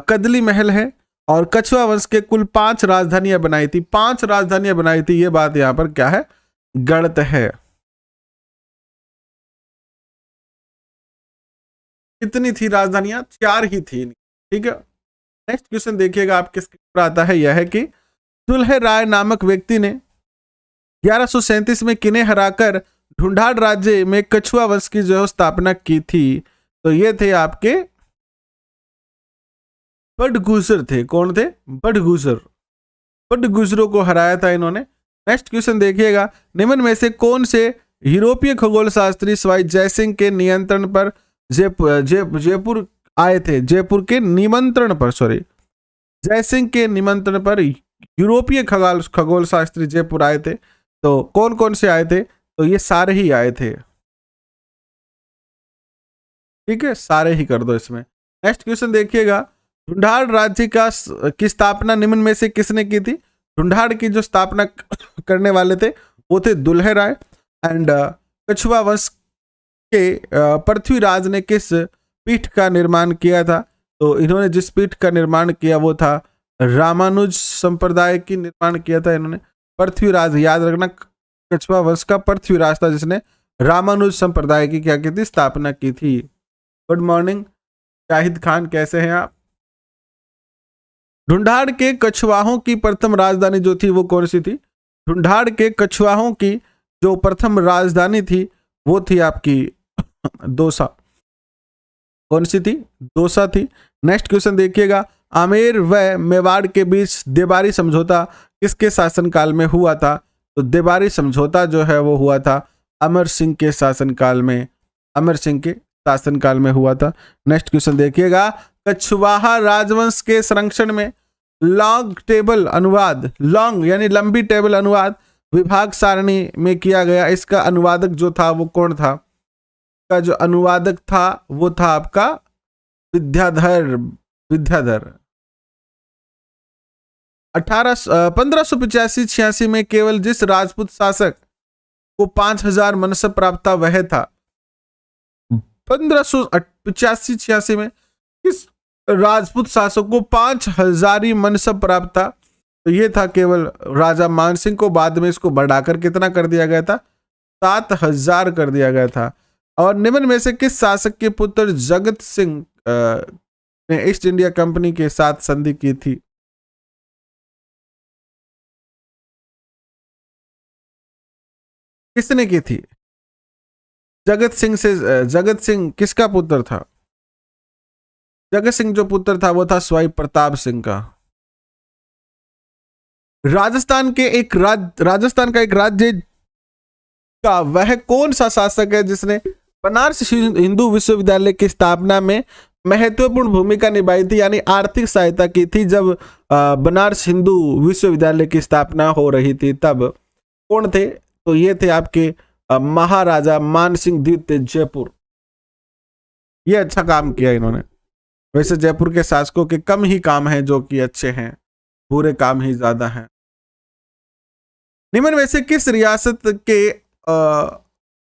कदली महल है। और कछुआ वंश के कुल 5 राजधानियां बनाई थी। 5 राजधानियां बनाई थी, ये बात यहां पर क्या है? गलत है। कितनी थी राजधानियां? 4 ही थी, ठीक है। नेक्स्ट क्वेश्चन देखिएगा आपके स्क्रीन पर आता है, यह है कि दुल्हे राय नामक व्यक्ति ने 1137 में किन्हें हराकर ढूंढाड़ राज्य में कछुआ वंश की जो स्थापना की थी? तो ये थे आपके बडगुजर थे। कौन थे? बडगुजर। बडगुजरों को हराया था इन्होंने। नेक्स्ट क्वेश्चन देखिएगा, निम्न में से कौन से यूरोपीय खगोल शास्त्री स्वाई जयसिंह के नियंत्रण पर जयपुर आए थे? जयपुर के निमंत्रण पर, सॉरी, जयसिंह के निमंत्रण पर यूरोपीय खगोल शास्त्री जयपुर आए थे। तो कौन कौन से आए थे? तो ये सारे ही आए थे, ठीक है, सारे ही कर दो इसमें। नेक्स्ट क्वेश्चन देखिएगा, ढूंढाड़ राज्य की स्थापना निम्न में से किसने की थी? ढूंढाड़ की जो स्थापना करने वाले थे वो थे दुल्हे राय। एंड कछुआ वंश के पृथ्वीराज ने किस पीठ का निर्माण किया था? तो इन्होंने जिस पीठ का निर्माण किया वो था रामानुज संप्रदाय की निर्माण किया था इन्होंने। पृथ्वीराज, याद रखना, कछुआ वंश का पृथ्वीराज था जिसने रामानुज संप्रदाय की क्या की थी? स्थापना की थी। गुड मॉर्निंग शाहिद खान, कैसे हैं आप? ढूंढाड़ के कछुआहों की प्रथम राजधानी जो थी वो कौन सी थी? ढूंढाड़ के कछुआहों की जो प्रथम राजधानी थी वो थी आपकी दौसा। कौन सी थी? दौसा थी। नेक्स्ट क्वेश्चन देखिएगा, आमेर व मेवाड़ के बीच देबारी समझौता किसके शासनकाल में हुआ था? तो देबारी समझौता जो है वो हुआ था अमर सिंह के शासनकाल में। अमर सिंह के शासनकाल में हुआ था। नेक्स्ट क्वेश्चन देखिएगा, कछवाहा राजवंश के संरक्षण में लॉन्ग टेबल अनुवाद, लॉन्ग यानी लंबी टेबल अनुवाद विभाग सारणी में किया गया। इसका अनुवादक जो था वो कौन था? का जो अनुवादक था वो था आपका विद्याधर। 1585-86 में केवल जिस राजपूत शासक को 5000 मनसब प्राप्त था वह था। 1585-86 में किस राजपूत शासक को 5000 मनसब प्राप्त था? तो ये था केवल राजा मानसिंह को। बाद में इसको बढ़ाकर कितना कर दिया गया था? 7000 कर दिया गया था। और निम्न में से किस शासक के पुत्र जगत सिंह ने ईस्ट इंडिया कंपनी के साथ संधि की थी? किसने की थी? जगत सिंह से। जगत सिंह किसका पुत्र था? जगत सिंह जो पुत्र था वो था स्वाई प्रताप सिंह का। राजस्थान का एक राज्य का वह कौन सा शासक है जिसने बनारस हिंदू विश्वविद्यालय की स्थापना में महत्वपूर्ण भूमिका निभाई थी, यानी आर्थिक सहायता की थी जब बनारस हिंदू विश्वविद्यालय की स्थापना हो रही थी तब? कौन थे? तो ये थे आपके महाराजा मानसिंह द्वितीय जयपुर। ये अच्छा काम किया इन्होंने। वैसे जयपुर के शासकों के कम ही काम हैं जो कि अच्छे हैं, बुरे काम ही ज्यादा हैं। निम्न में से किस रियासत के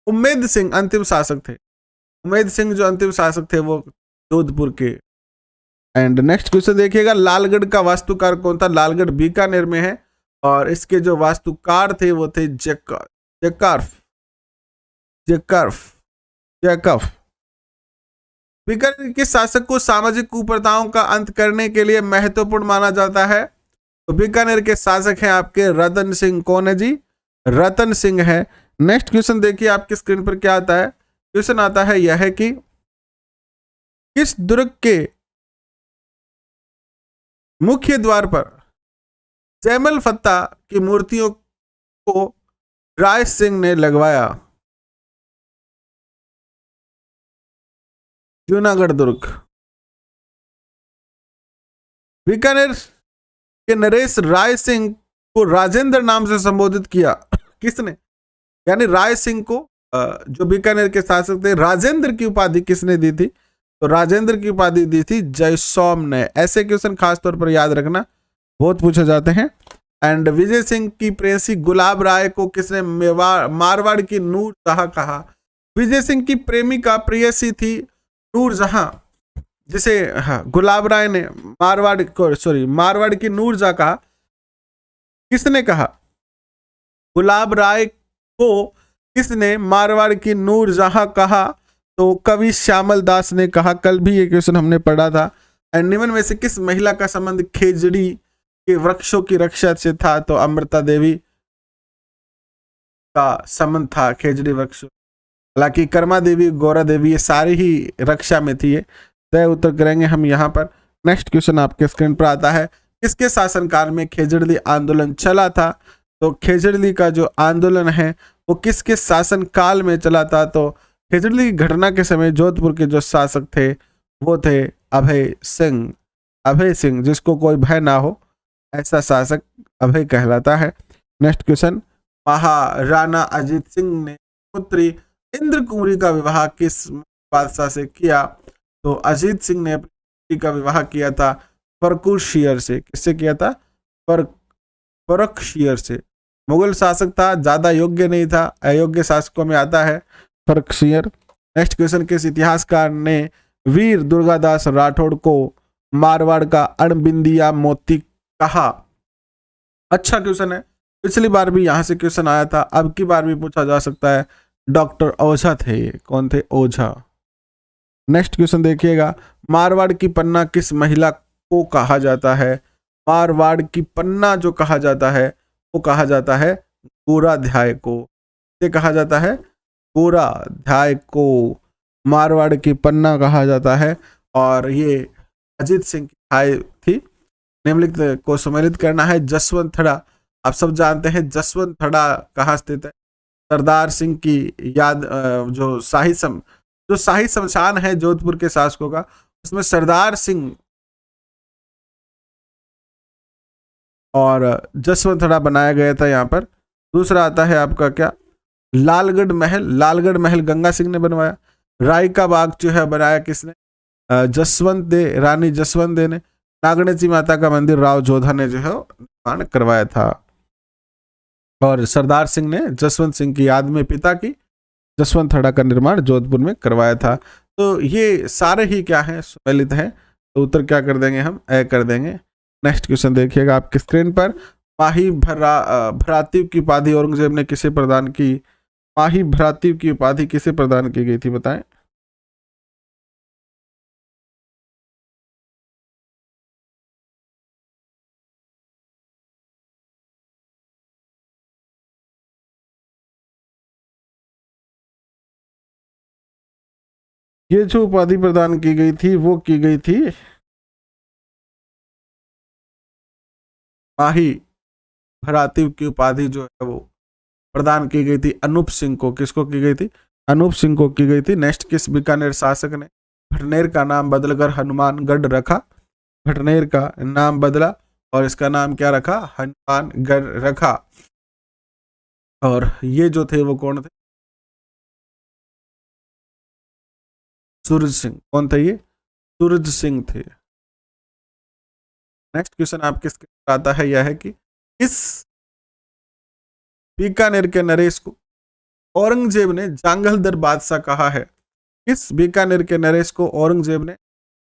उम्मेद सिंह अंतिम शासक थे? उम्मेद सिंह जो अंतिम शासक थे वो जोधपुर के। एंड नेक्स्ट क्वेश्चन देखिएगा, लालगढ़ का वास्तुकार कौन था? लालगढ़ बीकानेर में है और इसके जो वास्तुकार थे वो थे जैकब। बीकानेर के शासक को सामाजिक कुप्रथाओं का अंत करने के लिए महत्वपूर्ण माना जाता है। तो बीकानेर के शासक हैं आपके रतन सिंह। कौन है जी? रतन सिंह है। नेक्स्ट क्वेश्चन देखिए आपकी स्क्रीन पर क्या आता है। क्वेश्चन आता है यह है कि किस दुर्ग के मुख्य द्वार पर जैमल फत्ता की मूर्तियों को राय सिंह ने लगवाया? जूनागढ़ दुर्ग। बीकानेर के नरेश राय सिंह को राजेंद्र नाम से संबोधित किया किसने? यानी राय सिंह को जो बीकानेर के शासक थे, राजेंद्र की उपाधि किसने दी थी? तो राजेंद्र की उपाधि दी थी जयसोम ने। ऐसे क्वेश्चन खासतौर पर याद रखना, बहुत पूछे जाते हैं। एंड विजय सिंह की प्रेयसी गुलाब राय को किसने मारवाड़ की नूर जहां कहा? विजय सिंह की प्रेमिका प्रेयसी थी नूर जहां, जिसे गुलाब राय ने मारवाड़ की नूर जहां कहा। किसने कहा? गुलाब राय को किसने मारवाड़ की नूर जहां कहा? तो कवि श्यामल दास ने कहा। कल भी ये क्वेश्चन हमने पढ़ा था। एंड निम्न में से किस महिला का संबंध खेजड़ी के वृक्षों की रक्षा से था? तो अमृता देवी का संबंध था खेजड़ी वृक्ष। हालांकि कर्मा देवी, गौरा देवी, ये सारी ही रक्षा में थी। ये तय उत्तर करेंगे हम यहाँ पर। नेक्स्ट क्वेश्चन आपके स्क्रीन पर आता है, किसके शासनकाल में खेजड़ी आंदोलन चला था? तो खेजड़ी का जो आंदोलन है वो किसके शासनकाल में चला था? तो खेजड़ी की घटना के समय जोधपुर के जो शासक थे वो थे अभय सिंह। अभय सिंह, जिसको कोई भय ना हो ऐसा शासक अभय कहलाता है। नेक्स्ट क्वेश्चन, महाराणा अजीत सिंह ने पुत्री इंद्र कुंवरी का विवाह किस बादशाह से किया? तो अजीत सिंह ने अपनी पुत्री का विवाह किया था परकुशियर से। किससे किया था? परकुशियर से। मुगल शासक था, ज्यादा योग्य नहीं था, अयोग्य शासकों में आता है परकुशियर। नेक्स्ट क्वेश्चन, किस इतिहासकार ने वीर दुर्गादास राठौड़ को मारवाड़ का अणबिंदिया मोती कहा? अच्छा क्वेश्चन है, पिछली बार भी यहां से क्वेश्चन आया था, अब की बार भी पूछा जा सकता है। डॉक्टर ओझा थे। कौन थे? ओझा। नेक्स्ट क्वेश्चन देखिएगा, मारवाड़ की पन्ना किस महिला को कहा जाता है? मारवाड़ की पन्ना जो कहा जाता है वो कहा जाता है गोराध्याय को। ये कहा जाता है गोराध्याय को मारवाड़ की पन्ना कहा जाता है। और ये अजीत सिंह की आय थी। निम्नलिखित को सम्मिलित करना है। जसवंत थड़ा, आप सब जानते हैं जसवंत थड़ा कहाँ स्थित है? सरदार सिंह की याद, जो शाही शमशान है जोधपुर के शासकों का, उसमें सरदार सिंह और जसवंत थड़ा बनाया गया था यहाँ पर। दूसरा आता है आपका क्या? लालगढ़ महल। लालगढ़ महल गंगा सिंह ने बनवाया। राय का बाग जो है बनाया किसने? जसवंत दे, रानी जसवंत दे ने। नागणेची माता का मंदिर राव जोधा ने जो है निर्माण करवाया था। और सरदार सिंह ने जसवंत सिंह की याद में पिता की जसवंत थड़ा का निर्माण जोधपुर में करवाया था। तो ये सारे ही क्या है? सम्मिलित हैं। तो उत्तर क्या कर देंगे हम? ए कर देंगे। नेक्स्ट क्वेश्चन देखिएगा आपके स्क्रीन पर, माही भ्रातृ की उपाधि औरंगजेब ने किसे प्रदान की? माही भ्रातृ की उपाधि किसे प्रदान की गई थी बताएं? ये जो उपाधि प्रदान की गई थी वो की गई थी माही भ्रातृ की उपाधि जो है वो प्रदान की गई थी अनूप सिंह को। किसको की गई थी? अनूप सिंह को की गई थी। नेक्स्ट, किस बीकानेर शासक ने भटनेर का नाम बदलकर हनुमानगढ़ रखा? भटनेर का नाम बदला और इसका नाम क्या रखा? हनुमानगढ़ रखा। और ये जो थे वो कौन थे? सूरज सिंह। कौन थे ये? सूरज सिंह थे। नेक्स्ट क्वेश्चन आपके स्क्रीन आता है, यह है कि इस बीकानेर के नरेश को औरंगजेब ने जांगलधर बादशाह कहा है? किस बीकानेर के नरेश को औरंगजेब ने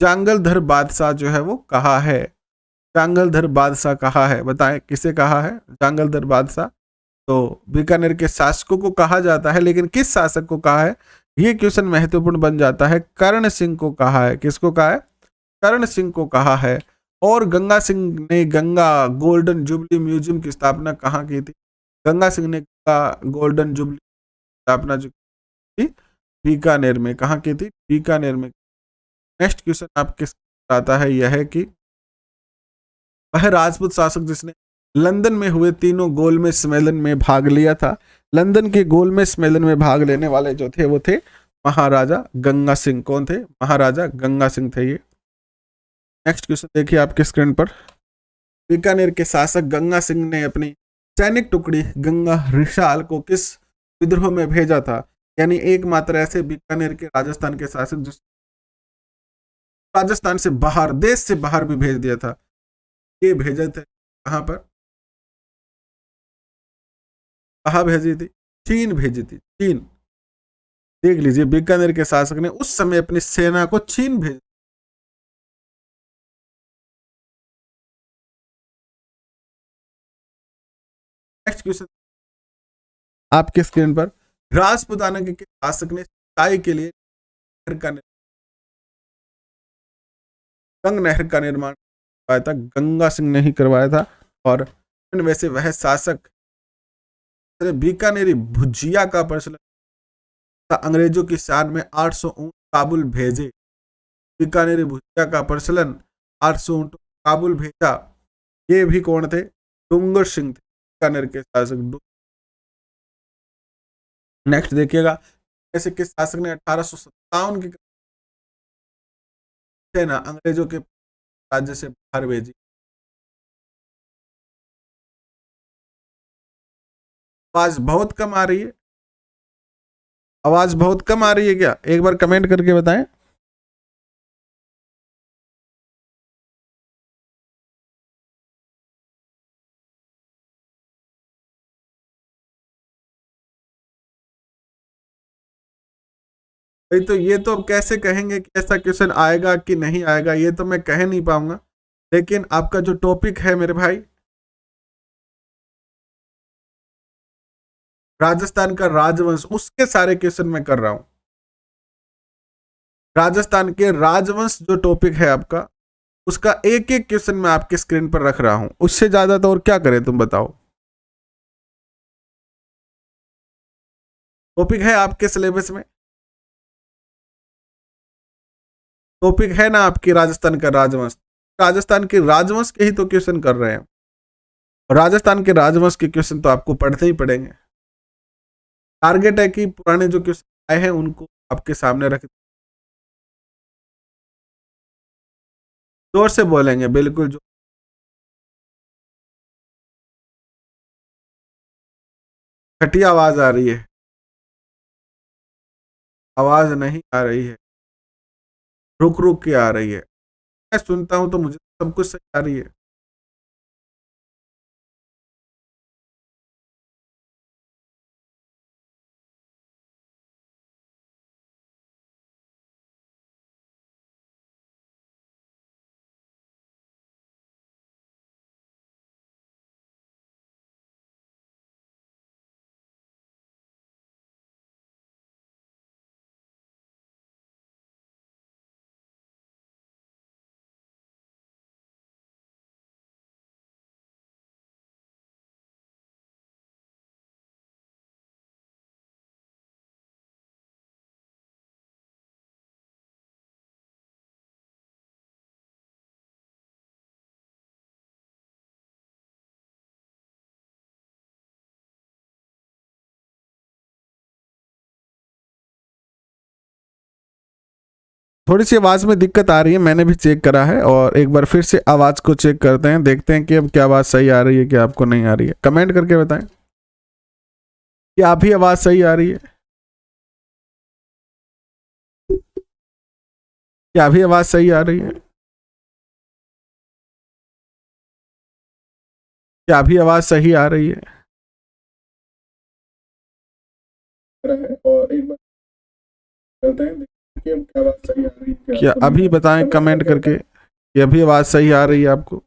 जांगलधर बादशाह जो है वो कहा है? जांगलधर बादशाह कहा है, बताएं किसे कहा है जांगलधर बादशाह? तो बीकानेर के शासकों को कहा जाता है, लेकिन किस शासक को कहा है? ये क्वेश्चन महत्वपूर्ण बन जाता है। कर्ण सिंह को कहा है। किसको कहा है? कर्ण सिंह को कहा है। और गंगा सिंह ने गंगा गोल्डन जुबली म्यूजियम की स्थापना कहाँ की थी? गंगा सिंह ने गोल्डन जुबली स्थापना जो थी बीकानेर में। कहाँ की थी? बीकानेर में। नेक्स्ट क्वेश्चन आपके आता है यह है कि वह राजपूत शासक जिसने लंदन में हुए तीनों गोलमेज सम्मेलन में भाग लिया था। लंदन के गोलमेज सम्मेलन में भाग लेने वाले जो थे वो थे महाराजा गंगा सिंह। कौन थे? महाराजा गंगा सिंह थे ये। नेक्स्ट क्वेश्चन देखिए आपके स्क्रीन पर। बीकानेर के शासक गंगा सिंह ने अपनी सैनिक टुकड़ी गंगा रिशाल को किस विद्रोह में भेजा था? यानी एकमात्र ऐसे बीकानेर के राजस्थान के शासक जिस राजस्थान से बाहर, देश से बाहर भी भेज दिया था। ये भेजे थे कहां पर? कहां भेजी थी? चीन भेजी थी, चीन। देख लीजिए, बीकानेर के शासक ने उस समय अपनी सेना को चीन भेज। नेक्स्ट क्वेश्चन आपके स्क्रीन पर। राजपुताना के शासक ने सिंचाई के लिए गंग नहर का निर्माण करवाया था। गंगा सिंह ने ही करवाया था। और वैसे वह शासक बीकानेरी भुजिया का प्रचलन अंग्रेजों की शान में 800 ऊंट काबुल भेजे। बीकानेरी भुजिया का प्रचलन 800 ऊंट काबुल भेजा। ये भी कौन थे? डूंगर सिंह थे, बीकानेर के शासक। नेक्स्ट देखिएगा, ऐसे किस शासक ने 1857 की सेना अंग्रेजों के राज्य से बाहर भेजी? आवाज बहुत कम आ रही है। आवाज बहुत कम आ रही है क्या? एक बार कमेंट करके बताएं। भाई तो ये तो अब कैसे कहेंगे कि ऐसा क्वेश्चन आएगा कि नहीं आएगा, ये तो मैं कह नहीं पाऊंगा। लेकिन आपका जो टॉपिक है मेरे भाई, राजस्थान का राजवंश, उसके सारे क्वेश्चन मैं कर रहा हूं। राजस्थान के राजवंश जो टॉपिक है आपका, उसका एक एक क्वेश्चन मैं आपके स्क्रीन पर रख रहा हूं। उससे ज्यादा तो और क्या करें, तुम बताओ। टॉपिक है आपके सिलेबस में, टॉपिक है ना आपकी राजस्थान का राजवंश। राजस्थान के राजवंश के ही तो क्वेश्चन कर रहे हैं। राजस्थान के राजवंश के क्वेश्चन तो आपको पढ़ते ही पड़ेंगे। टारगेट है कि पुराने जो क्वेश्चन आए हैं उनको आपके सामने रख। जोर से बोलेंगे, बिल्कुल जो। घटिया आवाज आ रही है, आवाज नहीं आ रही है, रुक रुक के आ रही है। मैं सुनता हूं तो मुझे सब कुछ सही आ रही है। थोड़ी सी आवाज में दिक्कत आ रही है, मैंने भी चेक करा है। और एक बार फिर से आवाज को चेक करते हैं, देखते हैं कि अब क्या आवाज सही आ रही है, क्या आपको नहीं आ रही है। कमेंट करके बताएं कि आप भी आवाज सही आ रही है, क्या अभी आवाज सही आ रही है, क्या अभी आवाज सही आ रही है। और एक बार करते हैं कि अब क्या आवाज सही आ रही है, क्या अभी बताएं कमेंट करके कि अभी आवाज सही आ रही है आपको,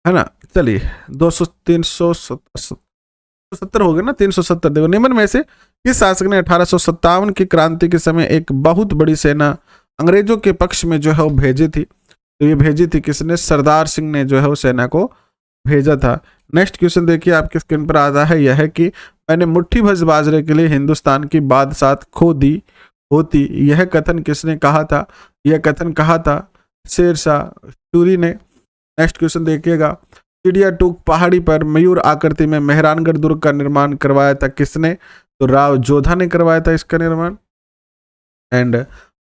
है ना। चलिए 200 370 हो गए ना, 370। देखो, निम्न में से किस शासक ने 1857 की क्रांति के समय एक बहुत बड़ी सेना अंग्रेजों के पक्ष में जो है वो भेजी थी? तो ये भेजी थी किसने? सरदार सिंह ने जो है वो सेना को भेजा था। नेक्स्ट क्वेश्चन देखिए आपके स्क्रीन पर आता है, यह है कि मैंने मुट्ठी भर बाजरे के लिए हिंदुस्तान की बादशाहत खो दी होती। यह कथन किसने कहा था? यह कथन कहा था शेरशाह सूरी ने। नेक्स्ट क्वेश्चन देखिएगा, चिड़िया टूक पहाड़ी पर मयूर आकृति में मेहरानगढ़ दुर्ग का निर्माण करवाया था किसने? तो राव जोधा ने करवाया था इसका निर्माण। एंड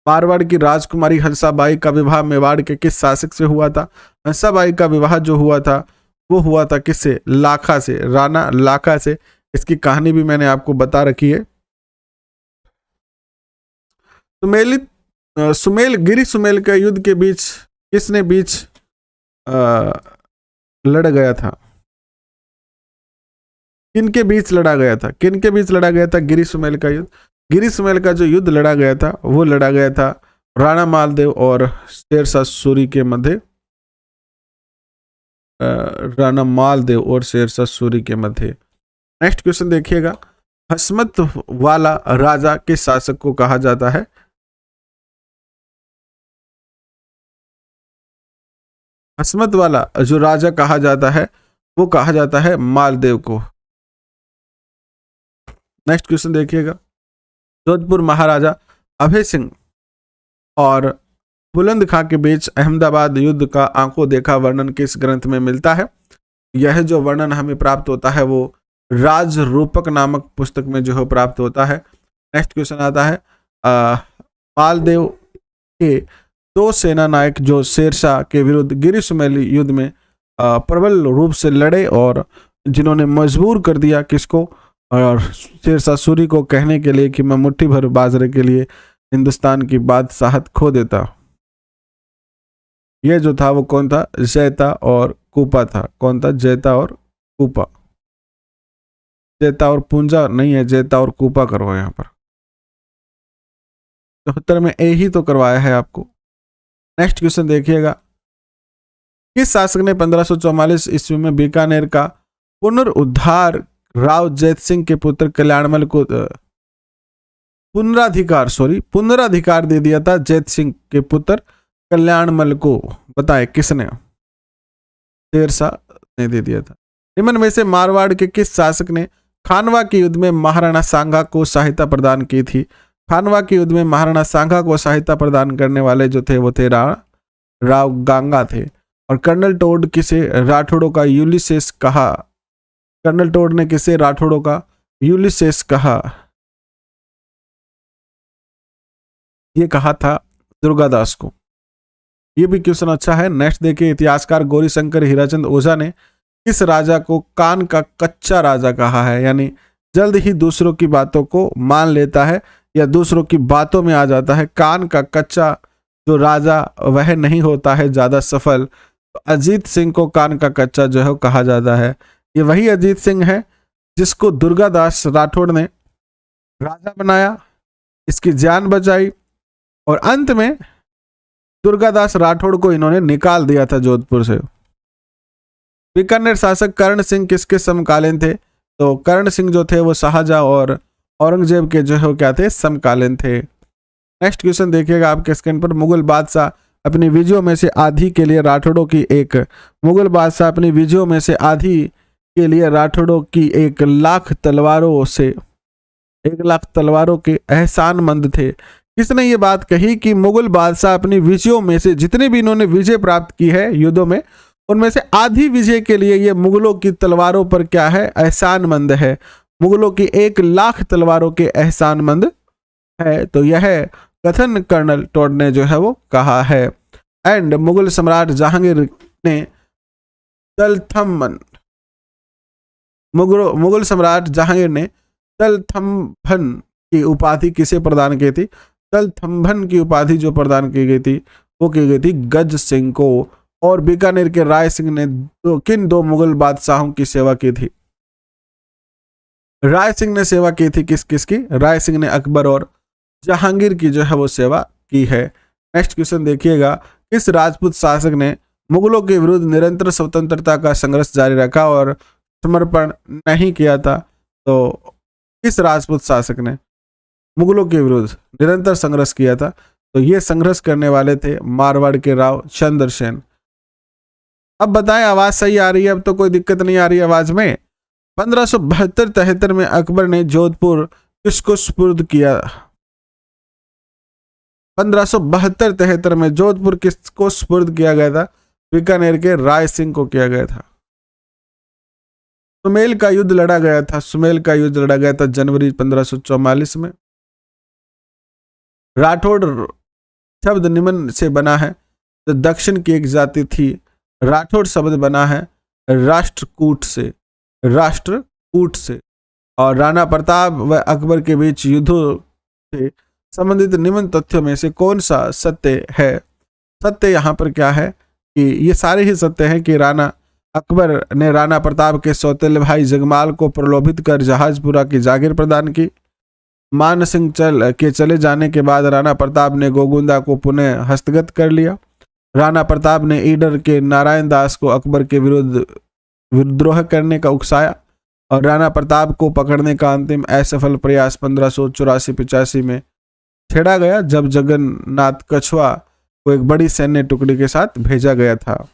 मारवाड़ की राजकुमारी हंसाबाई का विवाह मेवाड़ के किस शासक से हुआ था? हंसाबाई का विवाह जो हुआ था वो हुआ था किससे? लाखा से, राणा लाखा से। इसकी कहानी भी मैंने आपको बता रखी है। सुमेल गिरी सुमेल का युद्ध के बीच किसने बीच लड़ गया था? किनके बीच लड़ा गया था? किनके बीच लड़ा गया था गिरी सुमेल का युद्ध? गिरी सुमेल का जो युद्ध लड़ा गया था वो लड़ा गया था राणा मालदेव और शेरशाह सूरी के मध्य। राणा मालदेव और शेरशाह सूरी के मध्य। नेक्स्ट क्वेश्चन देखिएगा, हसमत वाला राजा किस शासक को कहा जाता है? हसमत वाला जो राजा कहा जाता है वो कहा जाता है मालदेव को। नेक्स्ट क्वेश्चन देखिएगा, जोधपुर महाराजा अभय सिंह और बुलंद खां के बीच अहमदाबाद युद्ध का आंखों देखा वर्णन किस ग्रंथ में मिलता है? यह जो वर्णन हमें प्राप्त होता है वो राज रूपक नामक पुस्तक में जो है प्राप्त होता है। नेक्स्ट क्वेश्चन आता है, मालदेव के दो सेना नायक जो शेरशाह के विरुद्ध गिरी सुमेल युद्ध में प्रबल रूप से लड़े और जिन्होंने मजबूर कर दिया किसको? और शेरशाह सूरी को कहने के लिए कि मैं मुट्ठी भर बाजरे के लिए हिंदुस्तान की बादशाहत खो देता। यह जो था वो कौन था? जैता और कूपा था। कौन था? जैता और कूपा। जैता और पूंजा नहीं है, जैता और कूपा करो यहाँ पर। 74 में ए ही तो करवाया है आपको। नेक्स्ट क्वेश्चन देखिएगा, किस शासक ने 1544 ईस्वी में बीकानेर का पुनरुद्धार राव जैत सिंह के पुत्र कल्याणमल को पुनराधिकार दे दिया था? जैत सिंह के पुत्र कल्याणमल को बताए किसने? शेरशाह ने दे दिया था। निम्न में से मारवाड़ के किस शासक ने खानवा के युद्ध में महाराणा सांगा को सहायता प्रदान की थी? खानवा के युद्ध में महाराणा सांगा को सहायता प्रदान करने वाले जो थे वो थे राव गांगा थे। और कर्नल टोड किसे राठौड़ों का यूलिसेस कहा? कर्नल टोड ने किसे राठौड़ों का यूलिसेस कहा? ये कहा था दुर्गादास को। ये भी क्वेश्चन अच्छा है। नेक्स्ट देखिए, इतिहासकार गौरीशंकर हीराचंद ओझा ने किस राजा को कान का कच्चा राजा कहा है? यानी जल्द ही दूसरों की बातों को मान लेता है या दूसरों की बातों में आ जाता है। कान का कच्चा जो राजा वह नहीं होता है ज्यादा सफल। तो अजीत सिंह को कान का कच्चा जो है कहा जाता है। ये वही अजीत सिंह है जिसको दुर्गादास राठौड़ ने राजा बनाया, इसकी जान बचाई और अंत में दुर्गादास राठौड़ को इन्होंने निकाल दिया था जोधपुर से। बीकानेर शासक कर्ण सिंह किसके समकालीन थे? तो कर्ण सिंह जो थे वो शाहजहां और औरंगजेब के जो है क्या थे? समकालीन थे। नेक्स्ट क्वेश्चन देखिएगा आपके स्क्रीन पर, मुगल बादशाह अपनी विजयों में से आधी के लिए राठौड़ों की एक मुगल बादशाह अपनी विजयों में से आधी के लिए राठौड़ों की 1 लाख तलवारों से 1 लाख तलवारों के एहसानमंद थे। किसने ये बात कही कि मुगल बादशाह अपनी विजयों में से जितने भी इन्होंने विजय प्राप्त की है युद्धों में उनमें से आधी विजय के लिए ये मुगलों की तलवारों पर क्या है? एहसानमंद है। मुगलों की 1 लाख तलवारों के एहसानमंद है। तो यह कथन कर्नल टोड ने जो है वो कहा है। एंड मुगल सम्राट जहांगीर ने तलथम्बन मुगल सम्राट जहांगीर ने तलथम्बन की उपाधि किसे प्रदान की थी? तलथम्बन की उपाधि जो प्रदान की गई थी वो की गई थी गज सिंह को। और बीकानेर के राय सिंह ने किन 2 मुगल बादशाहों की सेवा की थी? राय सिंह ने सेवा की थी किसकी? राय सिंह ने अकबर और जहांगीर की जो है वो सेवा की है। नेक्स्ट क्वेश्चन देखिएगा, किस राजपूत शासक ने मुगलों के विरुद्ध निरंतर स्वतंत्रता का संघर्ष जारी रखा और समर्पण नहीं किया था? तो किस राजपूत शासक ने मुगलों के विरुद्ध निरंतर संघर्ष किया था? तो ये संघर्ष करने वाले थे मारवाड़ के राव चंद्रसेन। अब बताएं आवाज सही आ रही है? अब तो कोई दिक्कत नहीं आ रही आवाज में? 1572-73 में अकबर ने जोधपुर किसको सुपुर्द किया? 1572-73 में जोधपुर किसको सुपुर्द किया गया था? बीकानेर के राय सिंह को किया गया था। सुमेल का युद्ध लड़ा गया था, सुमेल का युद्ध लड़ा गया था जनवरी 1544 में। राठौड़ शब्द निम्न से बना है, तो दक्षिण की एक जाति थी। राठौड़ शब्द बना है राष्ट्रकूट से, राष्ट्रकूट से। और राणा प्रताप व अकबर के बीच युद्धों से संबंधित निम्न तथ्यों में से कौन सा सत्य है? सत्य यहाँ पर क्या है कि ये सारे ही सत्य हैं कि राणा अकबर ने राणा प्रताप के सौतेले भाई जगमाल को प्रलोभित कर जहाजपुरा की जागीर प्रदान की। मान सिंह चले जाने के बाद राणा प्रताप ने गोगुंदा को पुनः हस्तगत कर लिया। राणा प्रताप ने ईडर के नारायण दास को अकबर के विरुद्ध विद्रोह करने का उकसाया और राणा प्रताप को पकड़ने का अंतिम असफल प्रयास 1584-85 में छेड़ा गया, जब जगन्नाथ कछुआ को एक बड़ी सैन्य टुकड़ी के साथ भेजा गया था।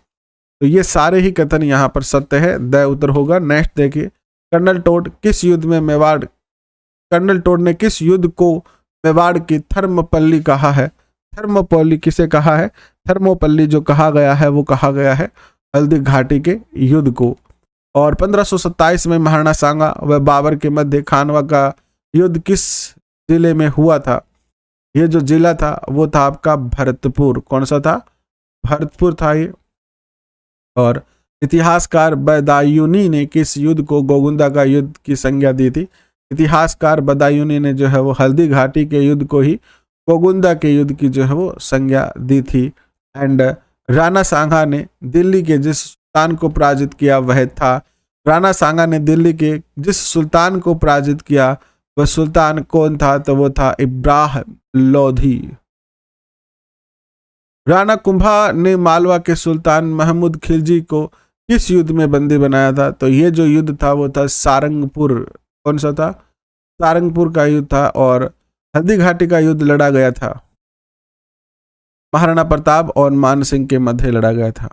तो ये सारे ही कथन यहाँ पर सत्य है, द उत्तर होगा। नेक्स्ट देखिए, कर्नल टोड किस युद्ध में मेवाड़, कर्नल टोड ने किस युद्ध को मेवाड़ की थर्मोपल्ली कहा है? थर्मोपल्ली किसे कहा है? थर्मोपल्ली जो कहा गया है वो कहा गया है हल्दी घाटी के युद्ध को। और 1527 में महाराणा सांगा व बाबर के मध्य खानवा का युद्ध किस जिले में हुआ था? ये जो जिला था वो था आपका भरतपुर। कौन सा था? भरतपुर था ये। और इतिहासकार बदायूनी ने किस युद्ध को गोगुंदा का युद्ध की संज्ञा दी थी? इतिहासकार बदायूनी ने जो है वो हल्दी घाटी के युद्ध को ही गोगुंदा के युद्ध की जो है वो संज्ञा दी थी। एंड राणा सांगा ने दिल्ली के जिस सुल्तान को पराजित किया वह था, राणा सांगा ने दिल्ली के जिस सुल्तान को पराजित किया वह सुल्तान कौन था? तो वो था इब्राहिम लोधी। राणा कुंभा ने मालवा के सुल्तान महमूद खिलजी को किस युद्ध में बंदी बनाया था? तो ये जो युद्ध था वो था सारंगपुर। कौन सा था? सारंगपुर का युद्ध था। और हल्दी घाटी का युद्ध लड़ा गया था, महाराणा प्रताप और मान सिंह के मध्य लड़ा गया था।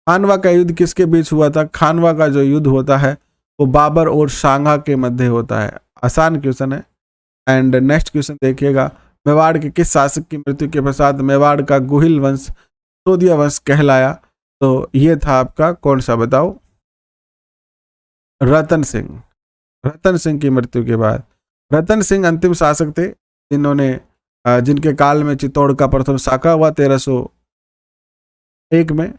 खानवा का युद्ध किसके बीच हुआ था? खानवा का जो युद्ध होता है वो बाबर और सांगा के मध्य होता है। आसान क्वेश्चन है। एंड नेक्स्ट क्वेश्चन देखिएगा, मेवाड़ के किस शासक की मृत्यु के पश्चात मेवाड़ का गुहिल वंश सोदिया वंश कहलाया? तो ये था आपका कौन सा बताओ? रतन सिंह। रतन सिंह की मृत्यु के बाद, रतन सिंह अंतिम शासक थे जिन्होंने जिनके काल में चित्तौड़ का प्रथम साका हुआ 1301 में।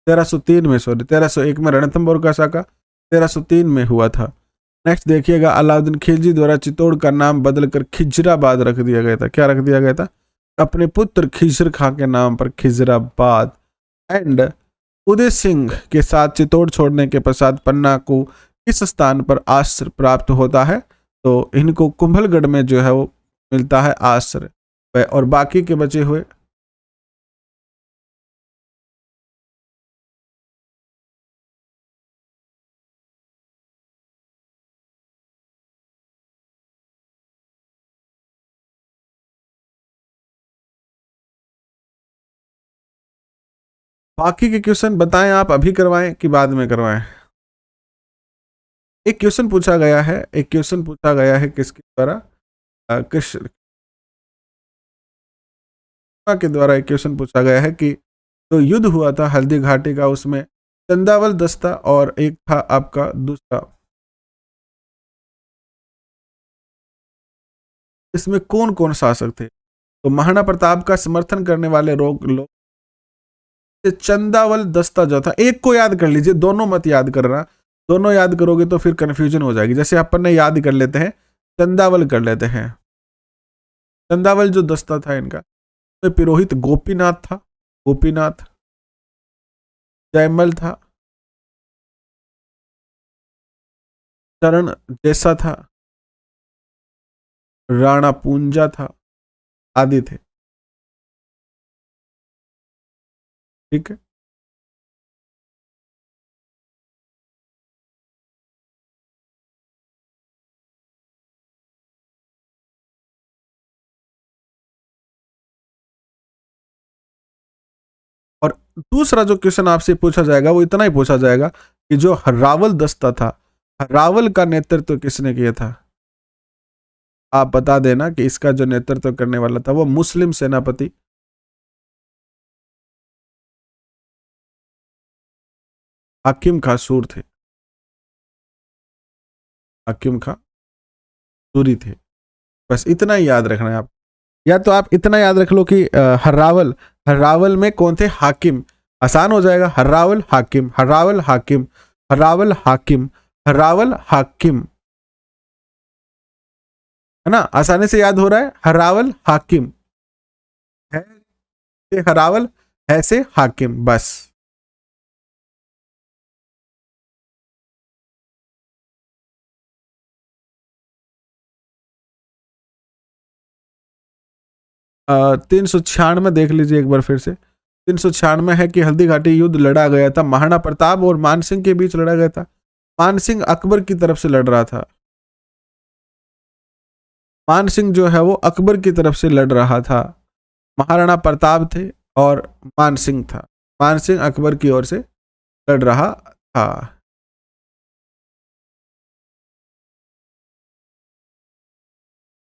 सॉरी 1301 में रणथंभौर का साका 1303 में हुआ था। नेक्स्ट देखिएगा, अलाउद्दीन खिलजी द्वारा चित्तौड़ का नाम बदलकर खिजराबाद रख दिया गया था। क्या रख दिया गया था? अपने पुत्र खिजर खां के नाम पर खिजराबाद। एंड उदय सिंह के साथ चित्तौड़ छोड़ने के पश्चात पन्ना को किस स्थान पर आश्रय प्राप्त होता है? तो इनको कुंभलगढ़ में जो है वो मिलता है आश्रय। और बाकी के बचे हुए बाकी के क्वेश्चन बताएं, आप अभी करवाएं कि बाद में करवाएं? एक क्वेश्चन पूछा गया है, एक क्वेश्चन पूछा गया है किसके द्वारा? कृष्ण के द्वारा एक क्वेश्चन पूछा गया है कि तो युद्ध हुआ था हल्दी घाटी का, उसमें चंदावल दस्ता और एक था आपका दूसरा, इसमें कौन कौन शासक थे? तो महाराणा प्रताप का समर्थन करने वाले लोग चंदावल दस्ता जो था, एक को याद कर लीजिए, दोनों मत याद करना। दोनों याद करोगे तो फिर कंफ्यूजन हो जाएगी। जैसे अपन ने याद कर लेते हैं, चंदावल कर लेते हैं। चंदावल जो दस्ता था इनका, तो पुरोहित गोपीनाथ था, गोपीनाथ। जयमल था, चरण जैसा था, राणा पूंजा था, आदि थे। ठीक है। दूसरा जो क्वेश्चन आपसे पूछा जाएगा वो इतना ही पूछा जाएगा कि जो हर्रावल दस्ता था, हर्रावल का नेतृत्व किसने किया था? आप बता देना कि इसका जो नेतृत्व करने वाला था वो मुस्लिम सेनापति हाकिम खां सूर थे। हाकिम खां सूरी थे। बस इतना ही याद रखना है आप। या तो आप इतना याद रख लो कि हर्रावल, हर्रावल में कौन थे? हाकिम। आसान हो जाएगा, हर्रावल हाकिम, हर्रावल हाकिम, हर्रावल हाकिम, हर्रावल हाकिम, है ना? आसानी से याद हो रहा है, हर्रावल हाकिम है से हर्रावल, है से हाकिम, बस। तीन सौ छियानवे देख लीजिए एक बार फिर से। 396 है कि हल्दी घाटी युद्ध लड़ा गया था, महाराणा प्रताप और मानसिंह के बीच लड़ा गया था। मानसिंह अकबर की तरफ से लड़ रहा था। मानसिंह जो है वो अकबर की तरफ से लड़ रहा था। महाराणा प्रताप थे और मानसिंह था। मानसिंह अकबर की ओर से लड़ रहा था।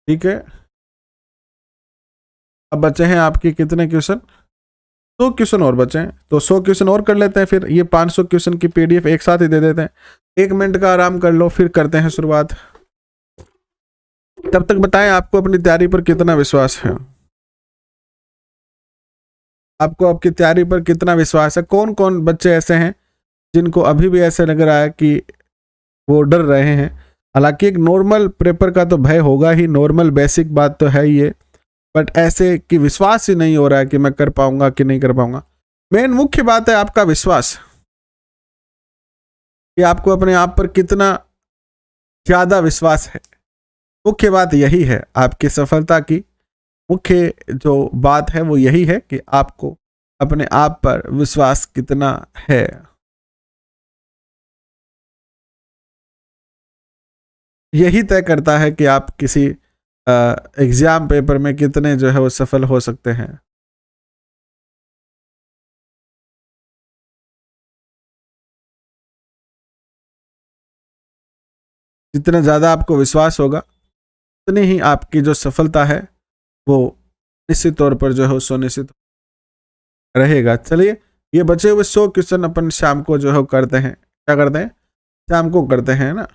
ठीक है, अब बचे हैं आपके कितने क्वेश्चन? 100 क्वेश्चन और बचे हैं, तो 100 क्वेश्चन और कर लेते हैं, फिर ये 500 क्वेश्चन की पीडीएफ एक साथ ही दे देते हैं। 1 मिनट का आराम कर लो, फिर करते हैं शुरुआत। तब तक बताएं आपको अपनी तैयारी पर कितना विश्वास है? आपको आपकी तैयारी पर कितना विश्वास है? कौन कौन बच्चे ऐसे हैं जिनको अभी भी ऐसे लग रहा है कि वो डर रहे हैं? हालांकि एक नॉर्मल पेपर का तो भय होगा ही, नॉर्मल बेसिक बात तो है ये, बट ऐसे कि विश्वास ही नहीं हो रहा है कि मैं कर पाऊंगा कि नहीं कर पाऊंगा। मेन मुख्य बात है आपका विश्वास, कि आपको अपने आप पर कितना ज्यादा विश्वास है। मुख्य बात यही है आपकी सफलता की। मुख्य जो बात है वो यही है कि आपको अपने आप पर विश्वास कितना है। यही तय करता है कि आप किसी एग्जाम पेपर में कितने जो है वो सफल हो सकते हैं। जितना ज्यादा आपको विश्वास होगा उतनी ही आपकी जो सफलता है वो निश्चित तौर पर जो है वो सुनिश्चित रहेगा। चलिए, ये बचे हुए 100 क्वेश्चन अपन शाम को जो है करते हैं। क्या करते हैं? शाम को करते हैं ना।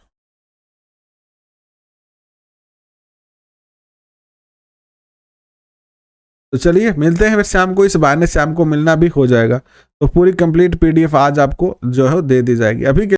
तो चलिए मिलते हैं फिर शाम को। इस बहाने शाम को मिलना भी हो जाएगा, तो पूरी कंप्लीट पीडीएफ आज आपको जो है दे दी जाएगी। अभी के